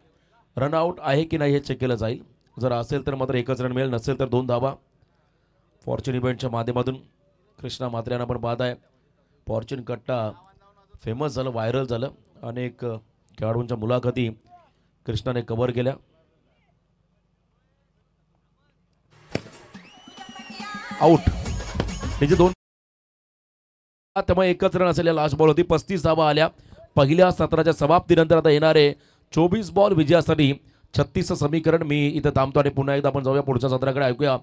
रनआउट आहे की नाही हे चेक केलं जाईल. जर असेल तर मात्र एकच रन मिळेल, नसेल तर 2 धावा. फॉर्च्यून इव्हेंटच्या माध्यमातून कृष्णा म्हात्रे यांना पण पाहताय. फॉर्च्यून कट्टा फेमस झालं, व्हायरल झालं. अनेक खेळाडूंच्या मुलाखती कृष्णाने कव्हर केल्या. आउट. त्याचे 2 त्यामुळे एकच रन असेल. लास्ट बॉल होती. 35 धावा आल्या पहिल्या सत्राच्या समाप्तीनंतर. आता येणारे 24 बॉल विजयासाठी 36 समीकरण. मी इथं थांबतो आणि पुन्हा एकदा आपण जाऊया पुढच्या सत्राकडे. ऐकूया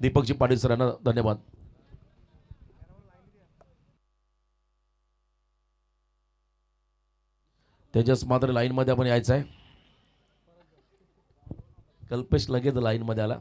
दीपकजी पाटील सरांना. धन्यवाद. तेजस मात्र लाईनमध्ये आपण यायचं आहे. कल्पेश लगेच लाईनमध्ये आला.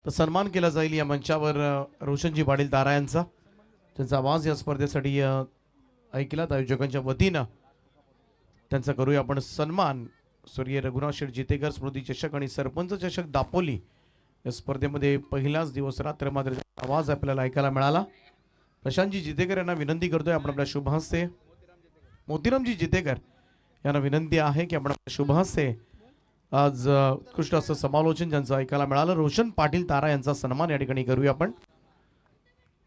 तर सन्मान केला जाईल या मंचावर रोशनजी पाटील तारा यांचा. त्यांचा आवाज या स्पर्धेसाठी ऐकलात आयोजकांच्या वतीनं. त्यांचा करूया आपण सन्मान. स्वर्गीय रघुनाथ शेठ जितेकर स्मृती चषक आणि सरपंच चषक दापोली या स्पर्धेमध्ये पहिलाच दिवस रात्र मात्र आवाज आपल्याला ऐकायला मिळाला. प्रशांतजी जितेकर यांना विनंती करतोय आपण आपल्या शुभहस्ते. मोतीरामजी जितेकर यांना विनंती आहे की आपण शुभहस्ते आज उत्कृष्ट असं समालोचन ज्यांचं ऐकायला मिळालं. रोशन पाटील तारा यांचा सन्मान या ठिकाणी करूया आपण.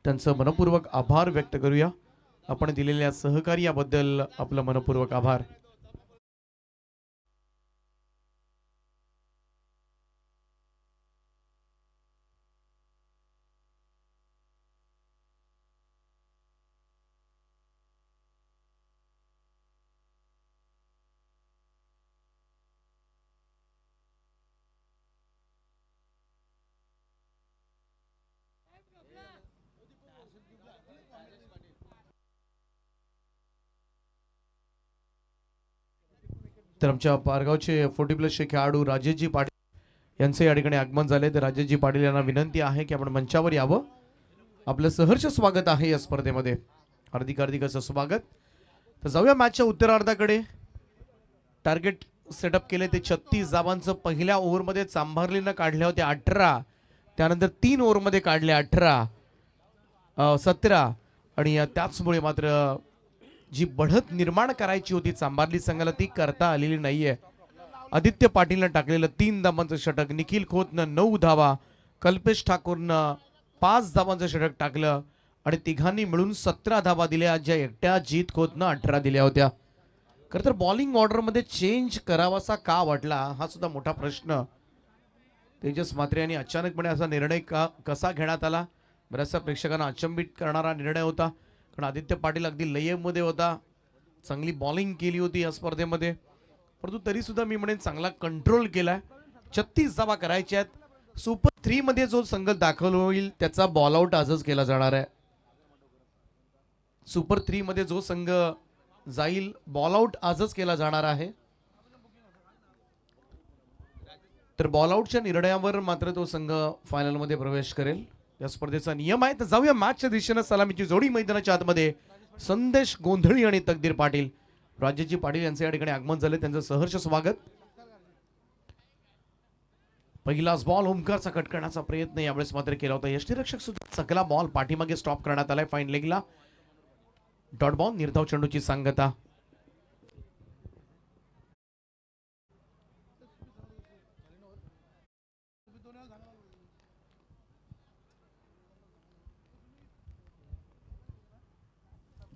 त्यांचं मनपूर्वक आभार व्यक्त करूया. आपण दिलेल्या सहकार्याबद्दल आपलं मनपूर्वक आभार. तर आमच्या पारगावचे 40+ खेळाडू राजेशजी पाटील यांचे या ठिकाणी आगमन झाले. तर राजेशजी पाटील यांना विनंती आहे की आपण मंचावर यावं. आपलं सहर्ष स्वागत आहे या स्पर्धेमध्ये. हार्दिक हार्दिक असं स्वागत. तर जाऊया मॅचच्या उत्तरार्धाकडे. टार्गेट सेटअप केले ते 36 धावांचं. पहिल्या ओव्हरमध्ये चांभारलीनं काढल्या होत्या 18, त्यानंतर 3 ओव्हरमध्ये काढले 18, 17 आणि त्याचमुळे मात्र जी बढत निर्माण करायची होती चांभारली संघाला ती करता आलेली नाहीये. आदित्य पाटीलनं टाकलेलं 3 धावांचं षटक, निखिल खोतनं 9 धावा, कल्पेश ठाकूरनं 5 धावांचं षटक टाकलं आणि तिघांनी मिळून 17 धावा दिल्या, ज्या एकट्या जीत खोतनं 18 दिल्या होत्या. खरं तर बॉलिंग ऑर्डरमध्ये चेंज करावासा का वाटला हा सुद्धा मोठा प्रश्न. तेजस म्हात्रे यांनी अचानकपणे असा निर्णय कसा घेण्यात आला, बऱ्याचशा प्रेक्षकांना अचंबित करणारा निर्णय होता. कारण आदित्य पाटील अगदी लयमध्ये होता, चांगली बॉलिंग केली होती या स्पर्धेमध्ये, परंतु तरी सुद्धा मी म्हणेन चांगला कंट्रोल केलाय. 36 धावा करायच्या आहेत. सुपर 3 मध्ये जो संघ दाखल होईल त्याचा बॉल आउट आजच केला जाणार आहे. सुपर 3 मध्ये जो संघ जाईल बॉल आउट आजच केला जाणार आहे. तर बॉल आउटच्या निर्णयावर मात्र तो संघ फायनल मध्ये प्रवेश करेल. या स्पर्धेचा नियम आहे. तर जाऊया मॅचच्या दिशेने. सलामीची जोडी मैदानाच्या आतमध्ये संदेश गोंधळी आणि तकदीर पाटील. राजेशजी पाटील यांचे या ठिकाणी आगमन झाले, त्यांचं सहर्ष स्वागत. पहिलाच बॉल ओमकारचा कट करण्याचा प्रयत्न यावेळेस मात्र केला होता. यष्टीरक्षक सुद्धा चकला बॉल पाठीमागे स्टॉप करण्यात आलाय फाईन लेगला. डॉट बॉल निर्धाव चेंडूची सांगता.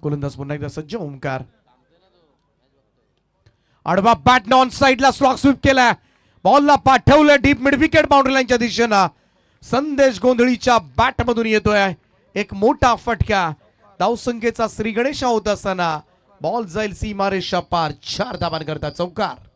गोलंदाज पुन्हा एकदा सज्ज ओमकार. आडवा बॅट ऑन साइडला स्लॉक स्वीप केला, बॉलला पाठवलं डीप मिड विकेट बाउंड्री लाईनच्या दिशेनं. संदेश गोंधळीच्या बॅट मधून येतोय एक मोठा फटका. धावसंख्येचा श्री गणेशा होत असताना बॉल जाईल सीमारेषा पार. 4 धावांकरता चौकार.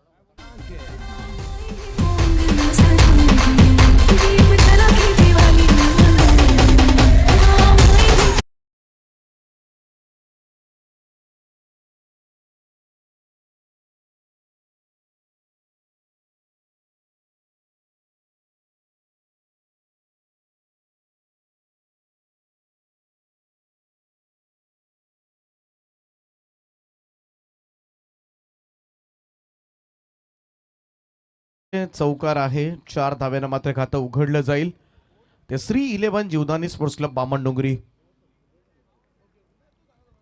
चौकार आहे. 4 धाव्यानं मात्र खातं उघडलं जाईल. ते श्री 11 जीवदानी स्पोर्ट्स क्लब बामणडोंगरी.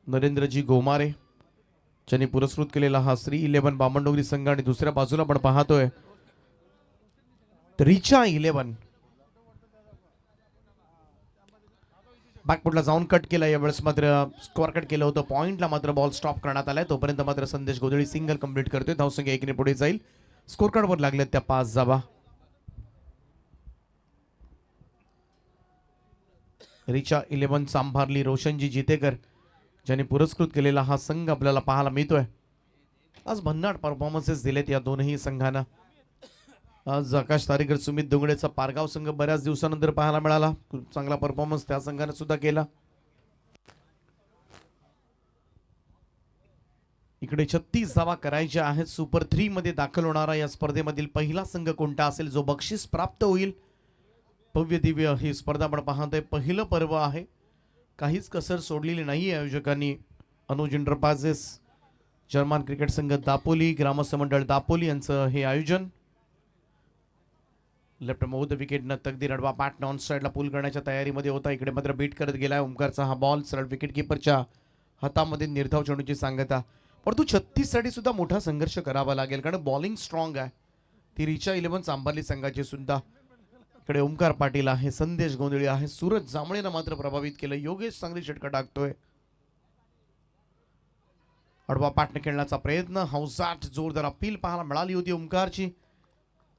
नरेंद्रजी गोमारे ज्यांनी पुरस्कृत केलेला हा श्री 11 बामणडोंगरी संघ. आणि दुसऱ्या बाजूला आपण पाहतोय रिचा 11 बॅकफुटला जाऊन कट केला. यावेळेस मात्र स्कोअर कट केलं होतं. पॉइंटला मात्र बॉल स्टॉप करण्यात आलाय. तोपर्यंत मात्र संदेश गोंधळी सिंगल कंप्लीट करतोय. धावसंख्या 1 ने पुढे जाईल. स्कोर कार्डवर लागले त्या 5 धावा. रिचा 11 सांभारली रोशनजी जितेकर ज्यांनी पुरस्कृत केलेला हा संघ आपल्याला पाहायला मिळतोय. आज भन्नाट परफॉर्मन्सेस दिलेत या दोनही संघांना. आज आकाश तारेकर सुमित दोंगडेचा पारगाव संघ बऱ्याच दिवसानंतर पाहायला मिळाला. खूप चांगला परफॉर्मन्स त्या संघाने सुद्धा केला. इकडे 36 धावा करायच्या आहेत. सुपर 3 मध्ये दाखल होणारा या स्पर्धेमधील पहिला संघ कोणता असेल जो बक्षीस प्राप्त होईल. भव्य दिव्य ही स्पर्धा आपण पाहतोय. पहिलं पर्व आहे, काहीच कसर सोडलेली नाही आयोजकांनी. अनुज इंटरप्राइजेस, जर्मन क्रिकेट संघ दापोली, ग्रामस्थ मंडळ दापोली यांचं हे आयोजन. लेफ्ट मौद विकेटनं तकदीर अडवा बॅट ऑन साइडला पूल करण्याच्या तयारीमध्ये होता. इकडे मात्र बीट करत गेलाय ओमकारचा हा बॉल. सरळ विकेट किपरच्या हातामध्ये निर्धाव चेंडूची सांगता. परंतु 36 साठी सुद्धा मोठा संघर्ष करावा लागेल कारण बॉलिंग स्ट्रॉंग आहे. ती रिचा 11 सांभारली संघाची सुद्धा. इकडे ओमकार पाटील आहे, संदेश गोंधळी आहे. सूरज जांभळेनं मात्र प्रभावित केलं. योगेश चांगली षटका टाकतोय. अडवा पाटने खेळण्याचा प्रयत्न. हौसाट जोरदार अपील पाहायला मिळाली होती ओमकारची.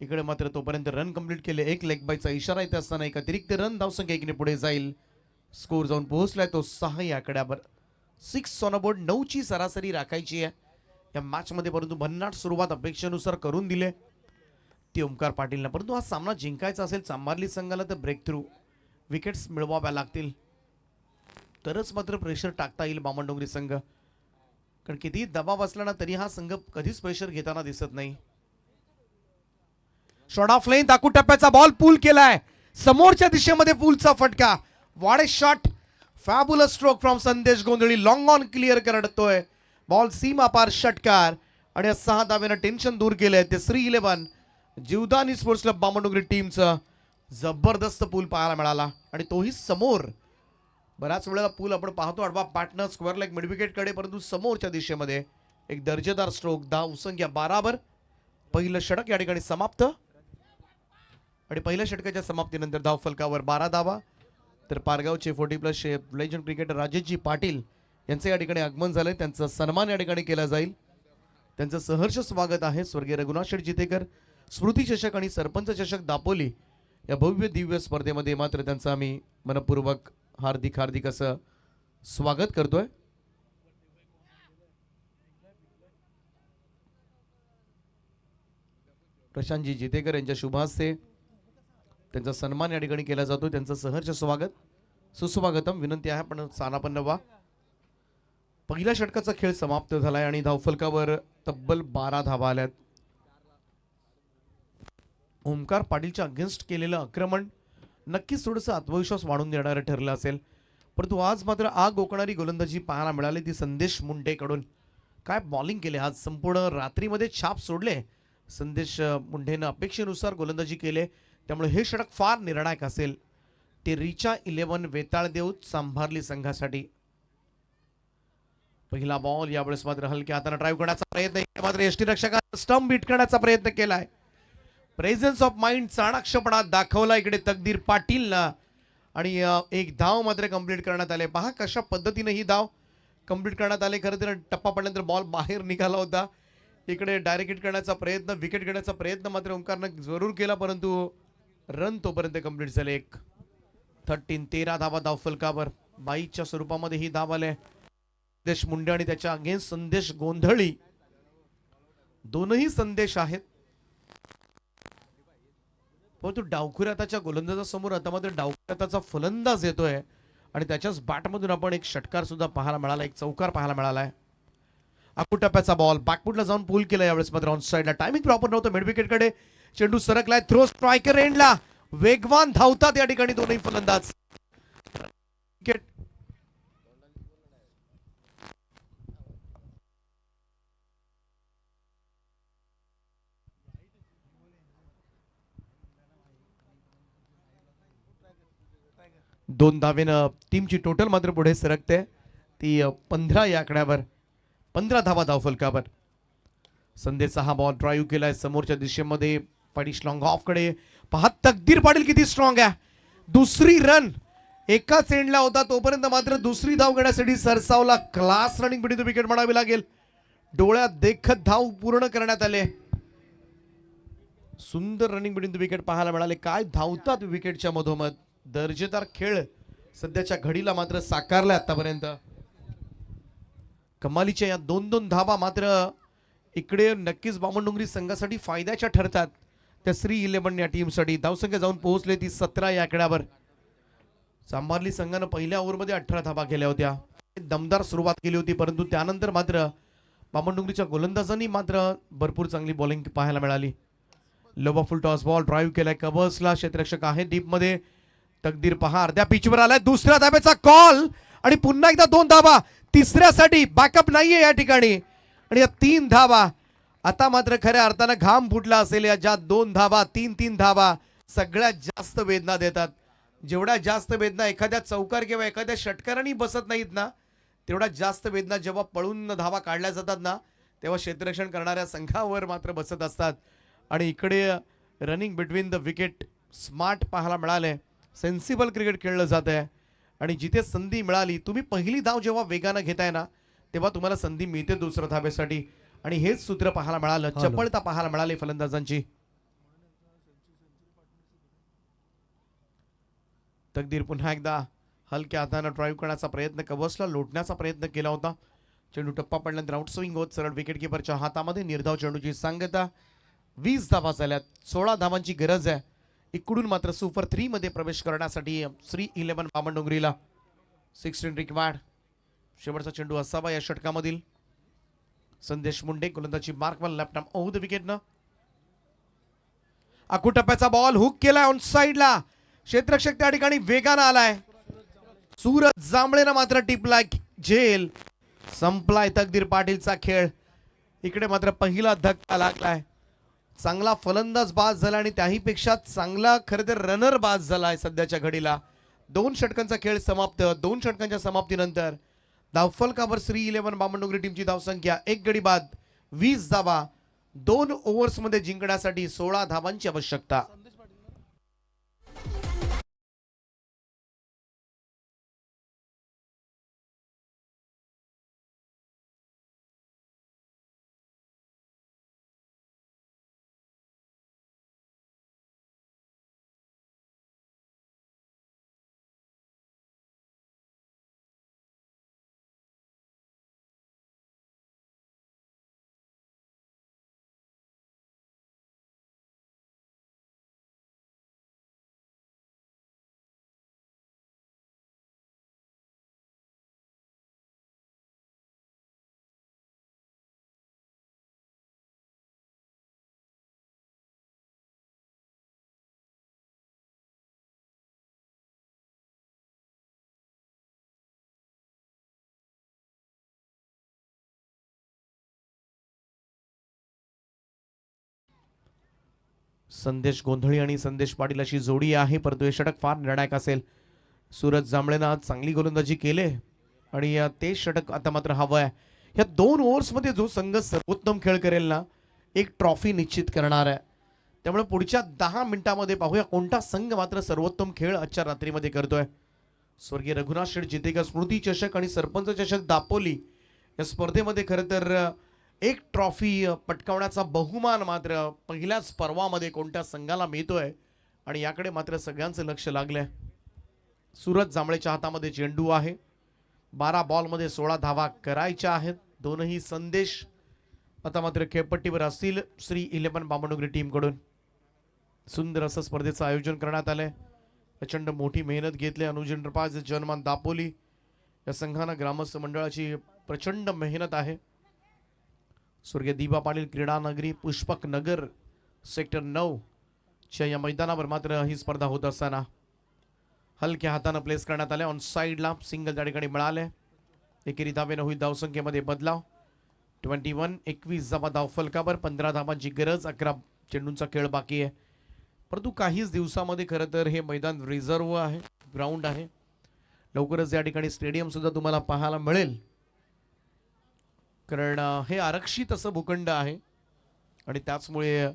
इकडे मात्र तोपर्यंत रन कंप्लीट केले. एक लेग बायचा इशारा येत असताना एक अतिरिक्त रन. धावसंख्या 1 ने पुढे जाईल. स्कोर जाऊन पोहोचलाय तो 6 या आकड्यावर. 6 ऑन बोर्ड. 9 ची सरासरी राखायची आहे या मॅच मध्ये. परंतु भन्नाट सुरुवात अपेक्षेनुसार करून दिले ती ओमकार पाटीलने. परंतु हा सामना जिंकायचा असेल सांभारली संघाला तर ब्रेक थ्रू विकेट्स मिळवाव्या लागतील तरच मात्र प्रेशर टाकता येईल बामणडोंगरी संघ. कारण किती दबाव असला ना तरी हा संघ कधीच प्रेशर घेताना दिसत नाही. शॉट ऑफ लेंथ आकू टप्प्याचा बॉल पूल केलाय समोरच्या दिशेमध्ये पूलचा फटका. वाडे शॉट फॅब्युलस स्ट्रोक फ्रॉम संदेश गोंधळी लॉंग ऑन क्लिअर करतोय बॉल सीमा पार षटकार आणि या 6 धावेनं टेन्शन दूर केलंय. ते श्री 11 जीवदानी स्पोर्ट्स क्लब बामणडोंगरी टीमचं जबरदस्त पूल पाहायला मिळाला आणि तोही समोर. बऱ्याच वेळेला पूल आपण पाहतो अडवा partner square leg mid wicket कडे परंतु समोरच्या दिशेमध्ये एक दर्जेदार स्ट्रोक. धाव संख्या 12 पहिलं षटक या ठिकाणी समाप्त आणि पहिल्या षटकाच्या समाप्तीनंतर धाव फलकावर 12 धावा. तर पारगावचे 40+ लेजंड क्रिकेटर राजेशजी पाटील यांचे या ठिकाणी आगमन झाले. त्यांचा सन्मान या ठिकाणी केला जाईल. त्यांचं सहर्ष स्वागत आहे. स्वर्गीय रघुनाथ शेठ जितेकर स्मृती चषक आणि सरपंच चषक दापोली या भव्य दिव्य स्पर्धेमध्ये मात्र त्यांचं आम्ही मनपूर्वक हार्दिक असं स्वागत करतोय. प्रशांतजी जितेकर यांच्या शुभ हस्ते त्यांचा सन्मान या ठिकाणी केला जातो. त्यांचं सहर्ष स्वागत सुस्वागतम विनंती आहे पण स्थानापन्न व्हा. पहिल्या षटकाचा खेळ समाप्त झालाय आणि धावफलकावर तब्बल 12 धावा आल्यात. ओमकार पाटीलच्या अगेन्स्ट केलेलं आक्रमण नक्कीच थोडंसं आत्मविश्वास वाढून देणारं ठरलं असेल परंतु आज मात्र आग ओकणारी गोलंदाजी पाहायला मिळाली ती संदेश मुंडेकडून. काय बॉलिंग केले आज संपूर्ण रात्रीमध्ये छाप सोडले. संदेश मुंडेनं अपेक्षेनुसार गोलंदाजी केले त्यामुळे हे षटक फार निर्णायक असेल. ते रिचा 11 वेताळ देऊत सांभारली संघासाठी. पहिला बॉल यावेळेस मात्र हलक्या हाताने ड्राईव्ह करण्याचा प्रयत्न मात्र यष्टीरक्षकाने स्टंप हिट करण्याचा प्रयत्न केलाय. प्रेझेन्स ऑफ माइंड चाणाक्षपणा दाखवला इकडे तकदीर पाटीलला आणि एक धाव मात्र कंप्लीट करण्यात आले. पहा कशा पद्धतीने ही धाव कंप्लीट करण्यात आले. खरं तर टप्पा पडल्यानंतर बॉल बाहेर निघाला होता. इकडे डायरेक्ट हिट करण्याचा प्रयत्न विकेट घेण्याचा प्रयत्न मात्र ओंकारनं जरूर केला परंतु रन तोपर्यंत कंप्लीट झाले. 13 धावा धावफलकावर 22च्या स्वरूपामध्ये ही धाव आले. संदेश मुंडे आणि त्याच्या अगेन्स्ट संदेश गोंधळी दोनही संदेश आहेत परंतु डावखुऱ्याताच्या गोलंदाजासमोर आता मात्र डावखुऱ्याताचा फलंदाज येतोय आणि त्याच्याच बॅटमधून आपण एक षटकार सुद्धा पाहायला मिळाला. एक चौकार पाहायला मिळालाय. आकुटप्प्याचा बॉल बॅकफुटला जाऊन पूल केला यावेळेस मात्र ऑन साइडला टायमिंग प्रॉपर नव्हतं. मिड विकेट कडे चेंडू सरकलाय. थ्रो स्ट्रायकर एंडला वेगवान धावतात या ठिकाणी दोन्ही फलंदाज. विकेट दोन धावेनं टीमची टोटल मात्र पुढे सरकते ती 15 या आकड्यावर. 15 धावा धावफलकावर. संदेशचा हा बॉल ड्राईव्ह केलाय समोरच्या दिशेमध्ये पाटील लॉंग ऑफ कडे. पहा तकदीर पाटील किती स्ट्रॉंग आहे. दुसरी रन एकाच एंडला होता तोपर्यंत मात्र दुसरी धाव घेण्यासाठी सरसावला. Class running between the wicket म्हणावी लागेल. डोळ्यात देखत धाव पूर्ण करण्यात आले. सुंदर रनिंग बिटवीन द विकेट पाहायला मिळाले. काय धावतात विकेटच्या मधोमध. दर्जेदार खेळ सध्याच्या घडीला मात्र साकारलाय आतापर्यंत. कमालीच्या या 2-2 धावा मात्र इकडे नक्कीच बामणडोंगरी संघासाठी फायद्याच्या ठरतात. त्या श्री 11 या टीमसाठी धावसंख्या जाऊन पोहोचले ती 17 या आकड्यावर. सांभारली संघानं पहिल्या ओव्हरमध्ये 18 धावा केल्या होत्या. दमदार सुरुवात केली होती परंतु त्यानंतर मात्र बामणडोंगरीच्या गोलंदाजांनी मात्र भरपूर चांगली बॉलिंग पाहायला मिळाली. लोवा फुल टॉस बॉल ड्राईव्ह केलाय. कबर्सला क्षेत्ररक्षक आहे डीप मध्ये. तकदीर पहा अर्ध्या पिचवर आलाय. दुसऱ्या धाब्याचा कॉल आणि पुन्हा एकदा 2 धावा. तिसऱ्यासाठी बॅकअप नाहीये या ठिकाणी आणि या 3 धावा आता मात्र खऱ्या अर्थानं घाम फुटला असेल. या ज्या 2 धावा 3 धावा सगळ्यात जास्त वेदना देतात. जेवढ्या जास्त वेदना एखाद्या चौकार किंवा एखाद्या षटकारांनी बसत नाहीत ना तेवढ्या जास्त वेदना जेव्हा पळून धावा काढल्या जातात ना तेव्हा क्षेत्ररक्षण करणाऱ्या संघावर मात्र बसत असतात. आणि इकडे running between the wicket smart पाहायला मिळाले. सेन्सिबल क्रिकेट खेळलं जात आहे आणि जिथे संधी मिळाली तुम्ही पहिली धाव जेव्हा वेगानं घेताय ना तेव्हा तुम्हाला संधी मिळते दुसऱ्या धावेसाठी आणि हेच सूत्र पाहायला मिळालं. चपळता पाहायला मिळाली फलंदाजांची. तकदीर पुन्हा एकदा हलक्या हातानं ड्राईव्ह करण्याचा प्रयत्न कवचला लोटण्याचा प्रयत्न केला होता. चेंडू टप्पा पडल्यानंतर आउट स्विंग होत सरळ विकेट किपरच्या हातामध्ये. निर्धाव चेंडूची सांगता. 20 धावा झाल्यात. 16 धावांची गरज आहे इकडून मात्र सुपर 3 मध्ये प्रवेश करण्यासाठी श्री 11 बामणडोंगरीला. 16 रिक्वायर्ड. शेवटचा चेंडू असावा या षटकामधील. संदेश मुंडे गोलंदाजी mark one left arm over the wicket न टप्प्याचा बॉल हुक केलाय ऑन साइडला. क्षेत्ररक्षक त्या ठिकाणी वेगानं आलाय. सूरज जांभळेनं मात्र टिपलाय झेल. संपलाय तकदीर पाटीलचा खेळ. इकडे मात्र पहिला धक्का लागलाय. चांगला फलंदाज बाद झाला आणि त्याही पेक्षा चांगला खरं तर रनर बाद झालाय सध्याच्या घडीला. 2 षटकांचा खेळ समाप्त. 2 षटकांच्या समाप्तीनंतर धावफलकावर श्री 11 बामणडोंगरी टीमची धावसंख्या 1 गडी बाद 20 धावा. 2 ओव्हर्समध्ये जिंकण्यासाठी 16 धावांची आवश्यकता. संदेश गोंधळी आणि संदेश पाटील अशी जोडी आहे, परंतु हे षटक फार निर्णायक असेल. सूरज जांभळेनं आज चांगली गोलंदाजी केले आणि ते षटक आता मात्र हवं आहे. या 2 ओव्हर्समध्ये जो संघ सर्वोत्तम खेळ करेल ना, एक ट्रॉफी निश्चित करणार आहे. त्यामुळे पुढच्या 10 मिनिटांमध्ये पाहूया कोणता संघ मात्र सर्वोत्तम खेळ आजच्या रात्रीमध्ये करतोय. स्वर्गीय रघुनाथ शेठ जितेगा स्मृती चषक आणि सरपंच चषक दापोली या स्पर्धेमध्ये खरं तर एक ट्रॉफी पटकावण्याचा बहुमान मात्र पहिल्याच पर्वामध्ये कोणत्या संघाला मिळतोय आणि याकडे मात्र सगळ्यांचं लक्ष लागलंय. सूरज जांभळेच्या हातामध्ये चेंडू आहे. 12 बॉलमध्ये 16 धावा करायच्या आहेत. दोनही संदेश आता मात्र खेळपट्टीवर असतील श्री 11 बामणडोंगरी टीमकडून. सुंदर असं स्पर्धेचं आयोजन करण्यात आलंय. प्रचंड मोठी मेहनत घेतली. अनुज एंटरप्राइज जर्मन दापोली या संघानं ग्रामस्थ मंडळाची प्रचंड मेहनत आहे. स्वर्गीय दिबा पाटील क्रीडा नगरी पुष्पक नगर सेक्टर 9 च्या या मैदानावर मात्र ही स्पर्धा होत असताना हलक्या हातानं प्लेस करण्यात आले. ऑन साइडला सिंगल त्या ठिकाणी मिळाले. एकेरी धावेनं होईल धावसंख्येमध्ये बदलाव. 21 धावा धावफलकावर 15 धावांची गरज. 11 चेंडूंचा खेळ बाकी आहे. परंतु काहीच दिवसामध्ये खरं तर हे मैदान रिझर्व आहे, ग्राउंड आहे. लवकरच या ठिकाणी स्टेडियम सुद्धा तुम्हाला पाहायला मिळेल, कारण हे आरक्षित असं भूखंड आहे आणि त्याचमुळे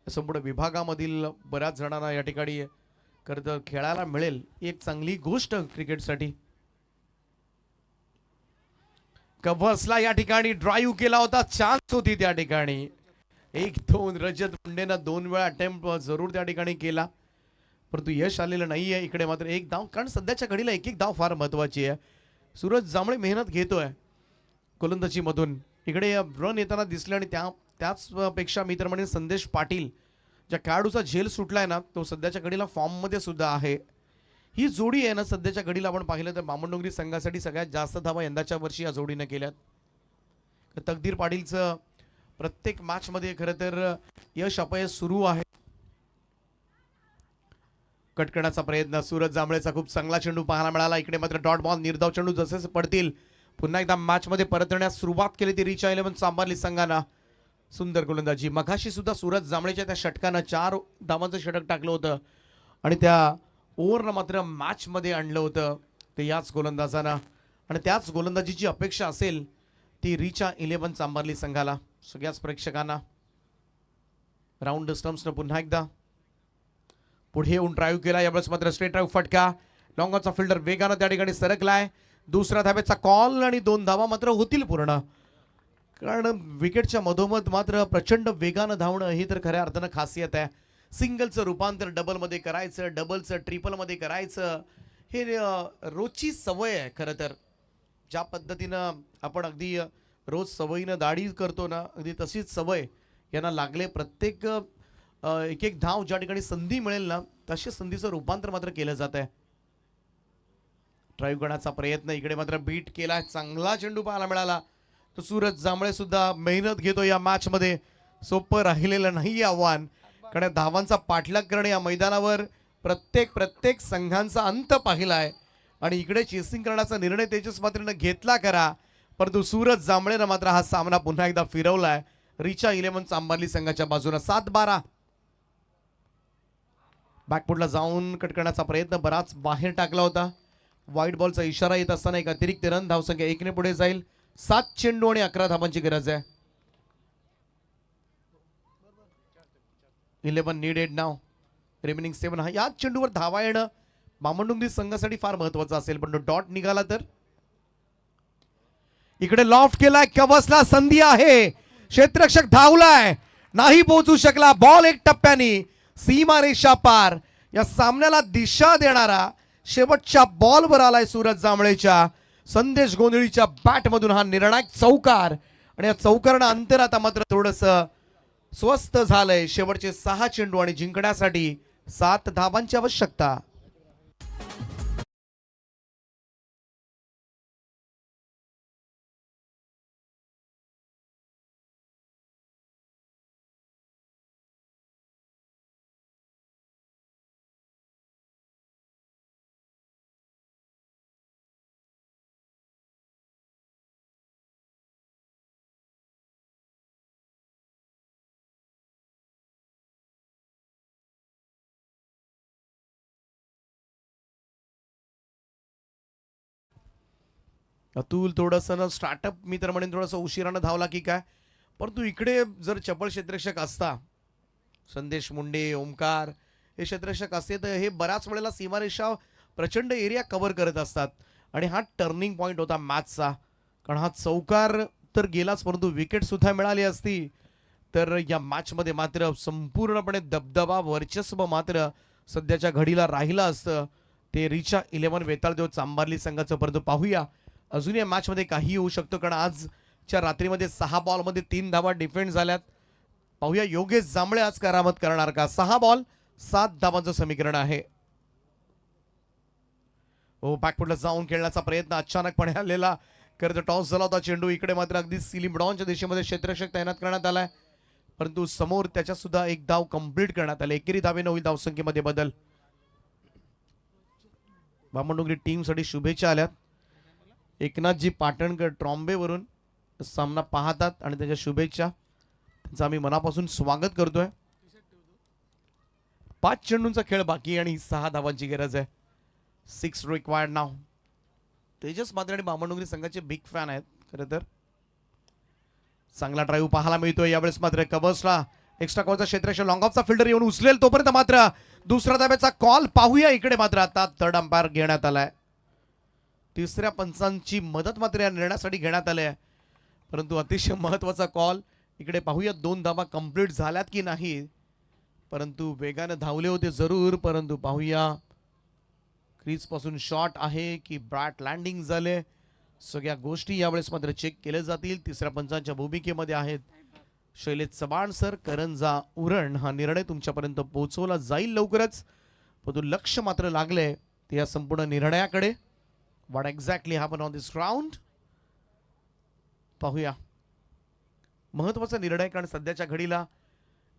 संपूर्ण विभागामधील बऱ्याच जणांना या ठिकाणी खरं तर खेळायला मिळेल. एक चांगली गोष्ट क्रिकेटसाठी. कव्हर्सला या ठिकाणी ड्राईव्ह केला होता. चान्स होती त्या ठिकाणी. 1-2 रजत मुंडेनं 2 वेळा अटेम्प्ट जरूर त्या ठिकाणी केला, परंतु यश आलेलं नाहीये. इकडे मात्र एक धाव, कारण सध्याच्या घडीला एक धाव फार महत्वाची आहे. सूरज जांभळे मेहनत घेतोय गोलंदाजी मधून. इकडे रन येताना दिसले आणि त्याचपेक्षा मी तर म्हणेन संदेश पाटील ज्या खेळाडूचा झेल सुटलाय ना, तो सध्याच्या घडीला फॉर्म मध्ये सुद्धा आहे. ही जोडी आहे ना, सध्याच्या घडीला आपण पाहिलं तर बामणडोंगरी संघासाठी सगळ्यात जास्त धावा यंदाच्या वर्षी या जोडीने केल्यात. तकदीर पाटीलचं प्रत्येक मॅच मध्ये खरं तर यश अपयश सुरू आहे. कट करण्याचा प्रयत्न सूरज जांभळेचा खूप चांगला चेंडू पाहायला मिळाला. इकडे मात्र डॉट बॉल निर्धाव चेंडू जसे पडतील पुन्हा एकदा मॅच मध्ये परतण्यास सुरुवात केली ती रिचा 11 सांभारली संघानं. सुंदर गोलंदाजी. मघाशी सुद्धा सूरज जांभळेच्या त्या षटकानं 4 धावांचं षटक टाकलं होतं आणि त्या ओव्हरनं मात्र मॅच मध्ये आणलं होतं ते याच गोलंदाजानं. आणि त्याच गोलंदाजीची अपेक्षा असेल ती रिचा 11 सांभारली संघाला. सगळ्याच प्रेक्षकांना राऊंड स्टम्प्सनं पुन्हा एकदा पुढे येऊन ड्राईव्ह केला. यावेळेस मात्र स्ट्रेट ड्राईव्ह फटका. लॉंगॉनचा फिल्डर वेगानं त्या ठिकाणी सरकलाय. दुसऱ्या धावेचा कॉल आणि 2 धावा मात्र होतील पूर्ण, कारण विकेटच्या मधोमध मात्र प्रचंड वेगानं धावणं ही तर खऱ्या अर्थानं खासियत आहे. सिंगलचं रूपांतर डबलमध्ये करायचं, डबलचं ट्रिपलमध्ये करायचं, हे रोजची सवय आहे. खरं तर ज्या पद्धतीनं आपण अगदी रोज सवयीनं दाढी करतो ना, अगदी तशीच सवय यांना लागले. प्रत्येक एक धाव ज्या ठिकाणी संधी मिळेल ना, तशी संधीचं रूपांतर मात्र केलं जात आहे. ड्राईव्ह करण्याचा प्रयत्न. इकडे मात्र बीट केला. चांगला चेंडू पाहायला मिळाला. तर सूरज जांभळे सुद्धा मेहनत घेतो या मॅच मध्ये. सोपं राहिलेलं नाही आव्हान, कारण धावांचा पाठलाग करणे या मैदानावर प्रत्येक संघांचा अंत पाहिलाय आणि इकडे चेसिंग करण्याचा निर्णय तेजस मात्रेनं घेतला करा, परंतु सूरज जांभळेनं मात्र हा सामना पुन्हा एकदा फिरवलाय रिचा 11 चांबारली संघाच्या बाजूने. 7-12 बॅकफुटला जाऊन कट करण्याचा प्रयत्न बराच बाहेर टाकला होता. व्हाईट बॉलचा इशारा येत असताना एक अतिरिक्त रन, धावसंख्या 1 ने पुढे जाईल. 7 चेंडू आणि 11 धावांची गरज आहे. 11 नीडेड नाव, रिमेनिंग 7. हा याच चेंडूवर धावा येणं बामणडुंगरी संघासाठी फार महत्वाचं असेल, पण डॉट निघाला तर. इकडे लॉफ्ट केलाय, कवसला संधी आहे, क्षेत्ररक्षक धावलाय, नाही पोहोचू शकला. बॉल एक टप्प्यानी सीमारेषा पार. या सामन्याला दिशा देणारा शेवटच्या बॉलवर आलाय सूरज जांभळेच्या. संदेश गोंधळीच्या बॅटमधून हा निर्णायक चौकार, आणि या चौकारानं अंतर आता मात्र थोडस स्वस्त झालंय. शेवटचे 6 चेंडू आणि जिंकण्यासाठी 7 धावांची आवश्यकता. अतुल थोडंसं स्टार्टअप मी तर म्हणेन थोडंसं उशिरानं धावला की काय, परंतु इकडे जर चपळ क्षेत्ररक्षक असता, संदेश मुंडे, ओमकार हे क्षेत्ररक्षक असते तर हे बऱ्याच वेळेला सीमारेषा प्रचंड एरिया कव्हर करत असतात. आणि हा टर्निंग पॉइंट होता मॅचचा, कारण हा चौकार तर गेलाच, परंतु विकेट सुद्धा मिळाली असती तर या मॅचमध्ये मात्र संपूर्णपणे दबदबा वर्चस्व मात्र सध्याच्या घडीला राहिलं असतं. ते रिचा 11 वेताळदेव चांबारली संघाचं. परंतु पाहूया अजून या मॅचमध्ये काही होऊ शकतो, कारण आजच्या रात्रीमध्ये 6 बॉलमध्ये 3 धावा डिफेंड झाल्यात. पाहूया योगेश जांभळे आज करामत करणार का. 6 बॉल 7 धावांचं समीकरण आहे. हो, बॅकफुटला जाऊन खेळण्याचा प्रयत्न अचानकपणे आलेला, खरं तर टॉस झाला होता चेंडू. इकडे मात्र अगदी सिलिमडॉनच्या दिशेमध्ये क्षेत्ररक्षक तैनात करण्यात आलाय, परंतु समोर त्याच्या सुद्धा एक धाव कंप्लीट करण्यात आले. एकेरी धावेनं होईल धावसंख्येमध्ये बदल. बामणडोंगरी टीमसाठी शुभेच्छा आल्यात. एकनाथजी पाटणकर ट्रॉम्बेवरून सामना पाहतात आणि त्याच्या शुभेच्छा, त्यांचं आम्ही मनापासून स्वागत करतोय. 5 चेंडूंचा खेळ बाकी आणि 6 धावांची गरज आहे. 6 रिक्वायर्ड नाव. तेजस मात्र आणि बामणडोंगरी संघाचे बिग फॅन आहेत खरं तर. चांगला ड्राईव्ह पाहायला मिळतोय यावेळेस. मात्र कव्हर्सला एक्स्ट्रा कॉलचा क्षेत्ररक्षक लॉंग ऑफचा फिल्डर येऊन उचलेल तोपर्यंत मात्र दुसऱ्या धाब्याचा कॉल पाहूया. इकडे मात्र आता थर्ड अंपायर घेण्यात आलाय. तिसऱ्या पंचांची मदत मात्र या निर्णयासाठी घेण्यात आली आहे, परंतु अतिशय महत्वाचा कॉल. इकडे पाहूया 2 धावा कंप्लीट झाल्यात की नाही, परंतु वेगाने धावले होते जरूर. परंतु पाहूया क्रीज पासून शॉट आहे की ब्रॅट लँडिंग झाले, सगळ्या गोष्टी यावेळेस मात्र चेक केल्या जातील. तिसऱ्या पंचांच्या भूमिकेमध्ये आहेत शैलेश चव्हाण सर, करंजा उरण. हा निर्णय तुमच्यापर्यंत पोहोचवला जाईल लवकरच, परंतु लक्ष मात्र लागले ते या संपूर्ण निर्णयाकडे. What exactly happen on this round पाहूया. महत्वाचा निर्णय, कारण सध्याच्या घडीला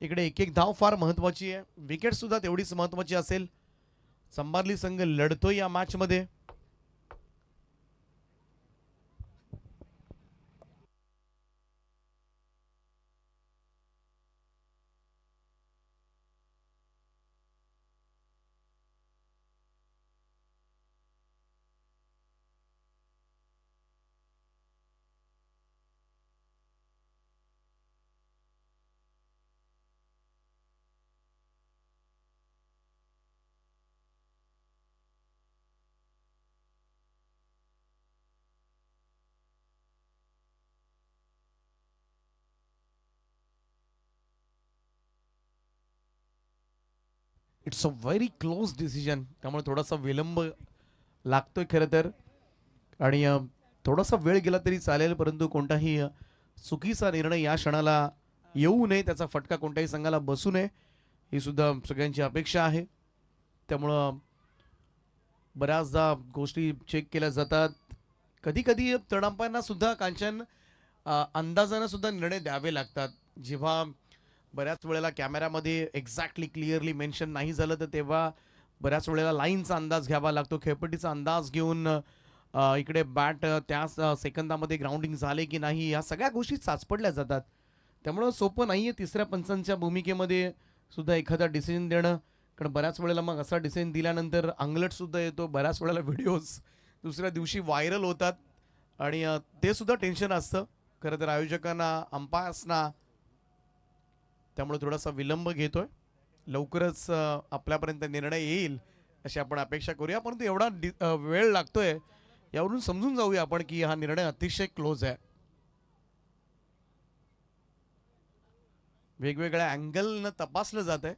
इकडे एक धाव फार महत्वाची आहे, विकेट सुद्धा तेवढीच महत्वाची असेल. चांबारली संघ लढतोय या मॅच मध्ये. It's a very close decision, त्यामुळे थोडासा विलंब लागतोय खरं तर. आणि थोडासा वेळ गेला तरी चालेल, परंतु कोणताही चुकीचा निर्णय या क्षणाला येऊ नये, त्याचा फटका कोणत्याही संघाला बसू नये, ही सुद्धा सगळ्यांची अपेक्षा आहे. त्यामुळं बऱ्याचदा गोष्टी चेक केल्या जातात. कधी कधी तडांपांना सुद्धा कांचन अंदाजानं सुद्धा निर्णय द्यावे लागतात. जेव्हा बऱ्याच वेळेला कॅमेऱ्यामध्ये एक्झॅक्टली क्लिअरली मेन्शन नाही झालं तर तेव्हा बऱ्याच वेळेला लाईनचा अंदाज घ्यावा लागतो. खेळपट्टीचा अंदाज घेऊन इकडे बॅट त्याच सेकंदामध्ये ग्राउंडिंग झाले की नाही, या सगळ्या गोष्टी चाचपडल्या जातात. त्यामुळं सोपं नाही आहे तिसऱ्या पंचांच्या भूमिकेमध्ये सुद्धा एखादा डिसिजन देणं. कारण बऱ्याच वेळेला मग असा डिसिजन दिल्यानंतर अंगलटसुद्धा येतो. बऱ्याच वेळेला व्हिडिओज दुसऱ्या दिवशी व्हायरल होतात आणि ते सुद्धा टेन्शन असतं खरं तर आयोजकांना, अंपायर्सना. त्यामुळे थोडासा विलंब घेतोय. लवकरच आपल्यापर्यंत निर्णय येईल अशी आपण अपेक्षा करूया. परंतु एवढा वेळ लागतोय यावरून समजून जाऊया आपण की हा निर्णय अतिशय क्लोज आहे. वेगवेगळ्या अँगलनं तपासलं जात आहे.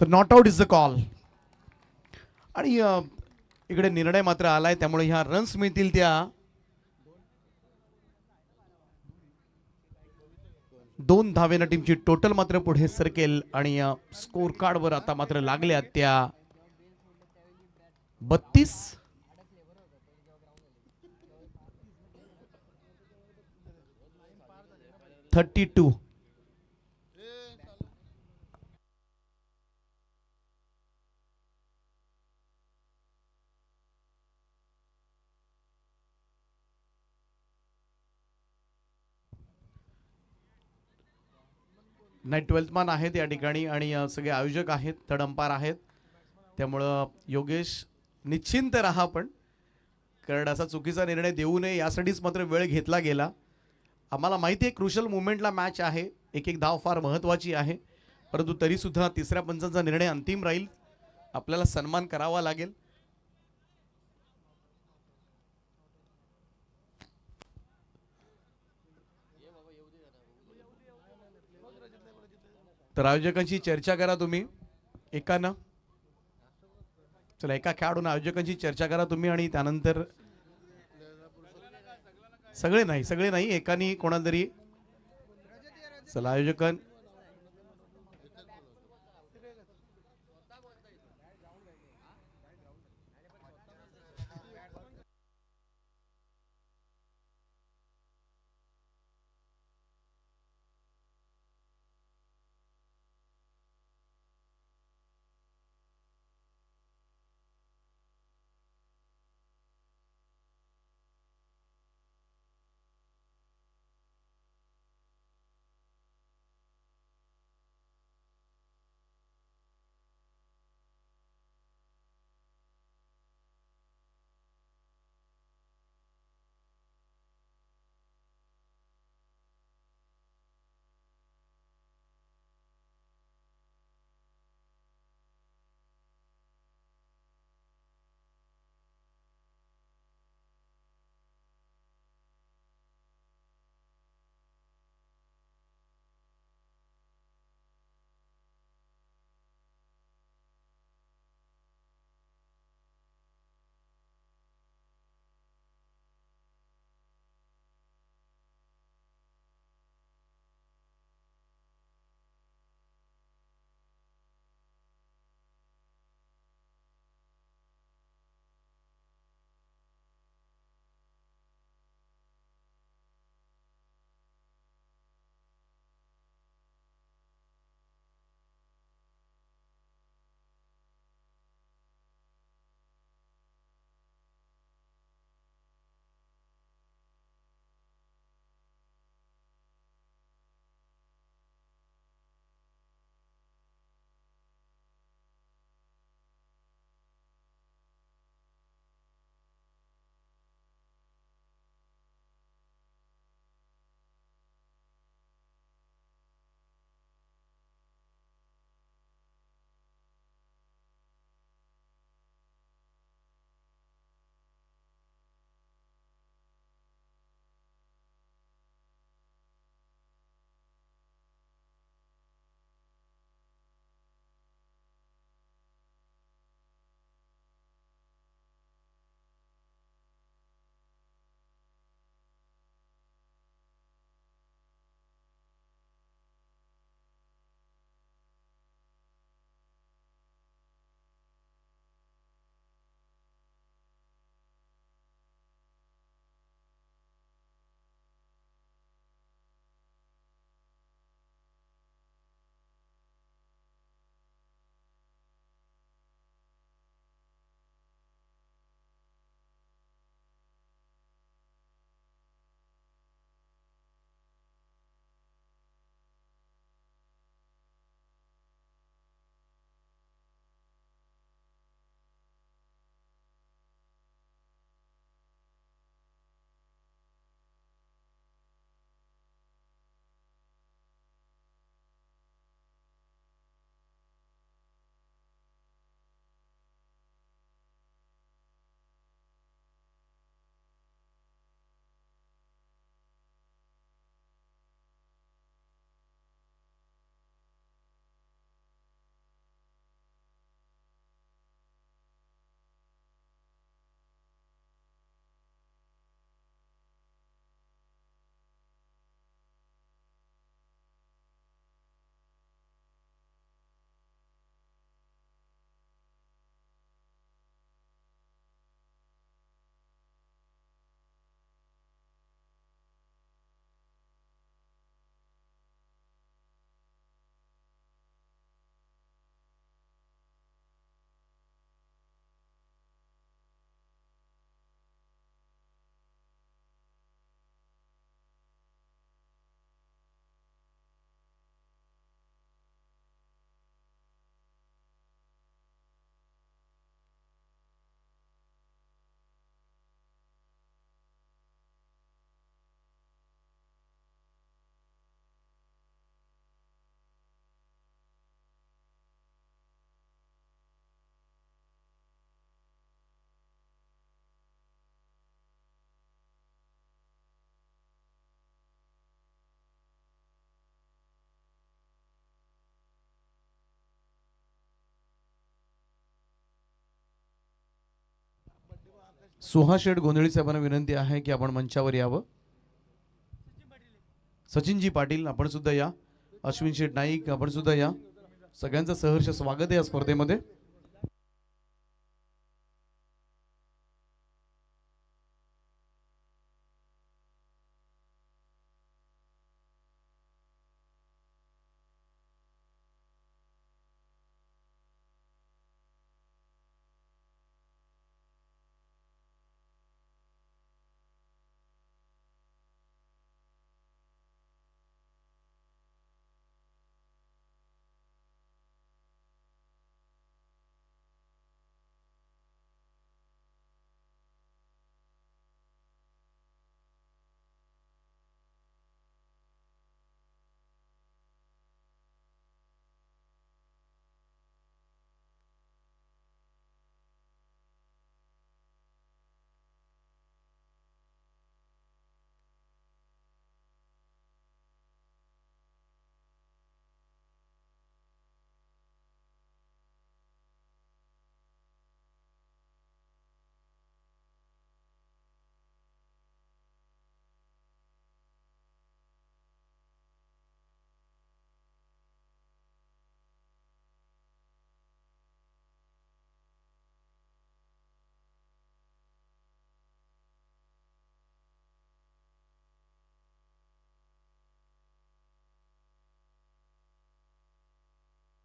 तर not out is the call आणि इकडे निर्णय मात्र आलाय. त्यामुळे ह्या रन्स मिळतील त्या 2 धावेनं टीमची टोटल मात्र पुढे सरकेल आणि स्कोर कार्डवर आता मात्र लागल्या त्या 32 32. नाही, 12th मान आहेत या ठिकाणी आणि सगळे आयोजक आहेत, थर्ड अंपायर आहेत. त्यामुळं योगेश निश्चिंत राहा, पण कारण असा चुकीचा निर्णय देऊ नये यासाठीच मात्र वेळ घेतला गेला. आम्हाला माहिती आहे क्रुशल मुवमेंटला मॅच आहे, एक एक धाव फार महत्त्वाची आहे. परंतु तरीसुद्धा तिसऱ्या पंचांचा निर्णय अंतिम राहील. आपल्याला सन्मान करावा लागेल. तर आयोजकांशी चर्चा करा तुम्ही एकानं. चला, एका खेळाडून आयोजकांची चर्चा करा तुम्ही आणि त्यानंतर सगळे नाही एकानी कोणाला तरी. चला आयोजकां सुहाशेठ गोंधळी साहेबांना विनंती आहे की आपण मंचावर यावं. सचिनजी पाटील आपण सुद्धा या. अश्विन शेठ नाईक आपण सुद्धा या. सगळ्यांचं सहर्ष स्वागत आहे या स्पर्धेमध्ये.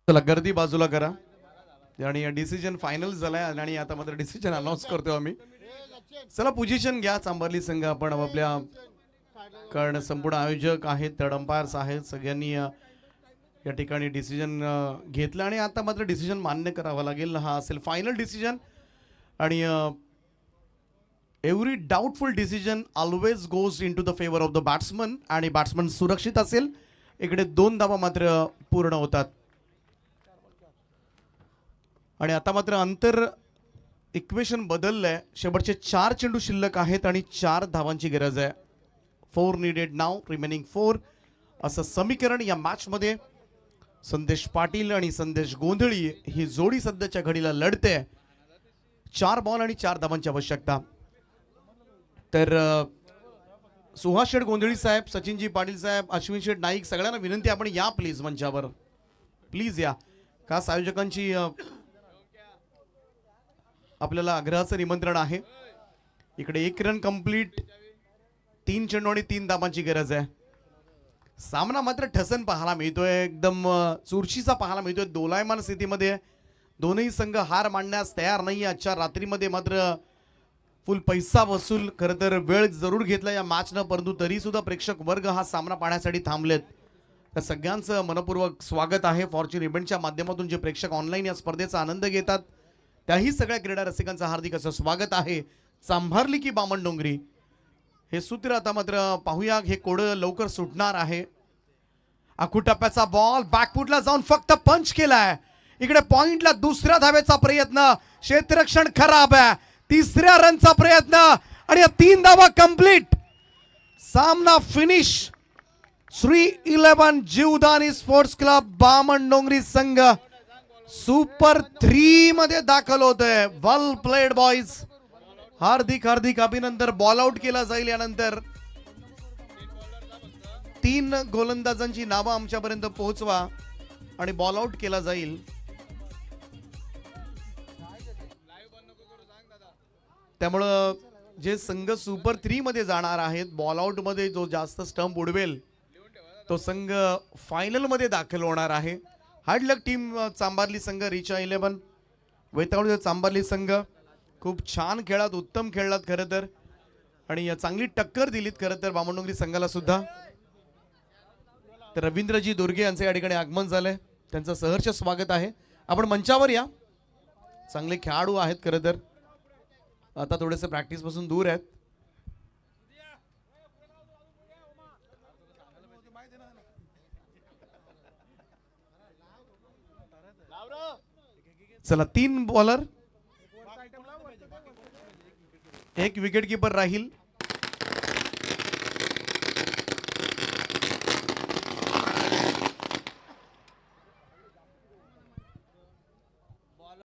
चला गर्दी बाजूला करा. आणि डिसिजन फायनल झालाय आणि आता मात्र डिसिजन अनाऊन्स करतोय आम्ही. चला पोझिशन घ्या. चांभारली संघ आपण आपल्या कारण संपूर्ण आयोजक आहेत, थर्ड अंपायर्स आहेत, सगळ्यांनी या ठिकाणी डिसिजन घेतलं आणि आता मात्र डिसिजन मान्य करावा लागेल. हा असेल फायनल डिसिजन. आणि every doubtful decision always goes into the favour of the batsman. आणि बॅट्समन सुरक्षित असेल. इकडे 2 धावा मात्र पूर्ण होतात. आणि आता मात्र अंतर इक्वेशन बदललंय. शेवटचे 4 चेंडू शिल्लक आहेत आणि 4 धावांची गरज आहे. 4 नीडेड नाव, रिमेनिंग 4 असं समीकरण या मॅच मध्ये. संदेश पाटील आणि संदेश गोंधळी ही जोडी सध्याच्या घडीला लढते. 4 बॉल आणि 4 धावांची आवश्यकता. तर सुहास शेठ गोंधळी साहेब, सचिनजी पाटील साहेब, अश्विन शेठ नाईक सगळ्यांना विनंती आपण या प्लीज मंचावर. प्लीज या. खास आयोजकांची आपल्याला आग्रहाचं निमंत्रण आहे. इकडे 1 रन कंप्लीट, 3 चेंडू आणि 3 धावांची गरज आहे. सामना मात्र ठसन पाहायला मिळतोय, एकदम चुरशीचा पाहायला मिळतोय. दोलायमान स्थितीमध्ये दोनही संघ हार मानण्यास तयार नाही. आजच्या रात्रीमध्ये मात्र फुल पैसा वसूल खरं तर वेळ जरूर घेतला या मॅचनं, परंतु तरी सुद्धा प्रेक्षक वर्ग हा सामना पाहण्यासाठी थांबलेत. तर सगळ्यांचं मनपूर्वक स्वागत आहे. फॉर्च्यून इव्हेंटच्या माध्यमातून जे प्रेक्षक ऑनलाईन या स्पर्धेचा आनंद घेतात त्याही सगळ्या क्रीडा रसिकांचं हार्दिक असं स्वागत आहे. चांभारली की बामणडोंगरी हे सूत्र आता मात्र पाहूया. हे कोडं लवकर सुटणार आहे. टप्प्याचा बॉल बॅकफुटला जाऊन फक्त पंच केलाय. इकडे पॉइंटला दुसऱ्या धावेचा प्रयत्न, क्षेत्ररक्षण खराब आहे. 3ऱ्या रनचा प्रयत्न आणि 3 धावा कंप्लीट. सामना finish. Shri 11 Jivdani sports club Bamandongri संघ सुपर 3 मध्ये दाखल होतोय. वेल प्लेड बॉयज. हार्दिक हार्दिक अभिनंदन. बॉल आउट केला जाईल यानंतर. 3 गोलंदाजांची नावं आमच्यापर्यंत पोहोचवा आणि बॉल आउट केला जाईल. त्यामुळं जे संघ सुपर 3 मध्ये जाणार आहेत, बॉल आउट मध्ये जो जास्त स्टंप उडवेल तो संघ फायनल मध्ये दाखल होणार आहे. हार्ड लक टीम चांभारली संघ, रिचा 11 वैतागुळ चांभारली संघ खूप छान खेळात, उत्तम खेळलात खरं तर आणि चांगली टक्कर दिलीत खरं तर बामणडोंगरी संघाला सुद्धा. तर रवींद्रजी दुर्गे यांचे या ठिकाणी आगमन झालंय, त्यांचं सहर्ष स्वागत आहे. आपण मंचावर या. चांगले खेळाडू आहेत खरं तर, आता थोडेसे प्रॅक्टिस पासून दूर आहेत. चला 3 बॉलर, 1 विकेट कीपर राहील.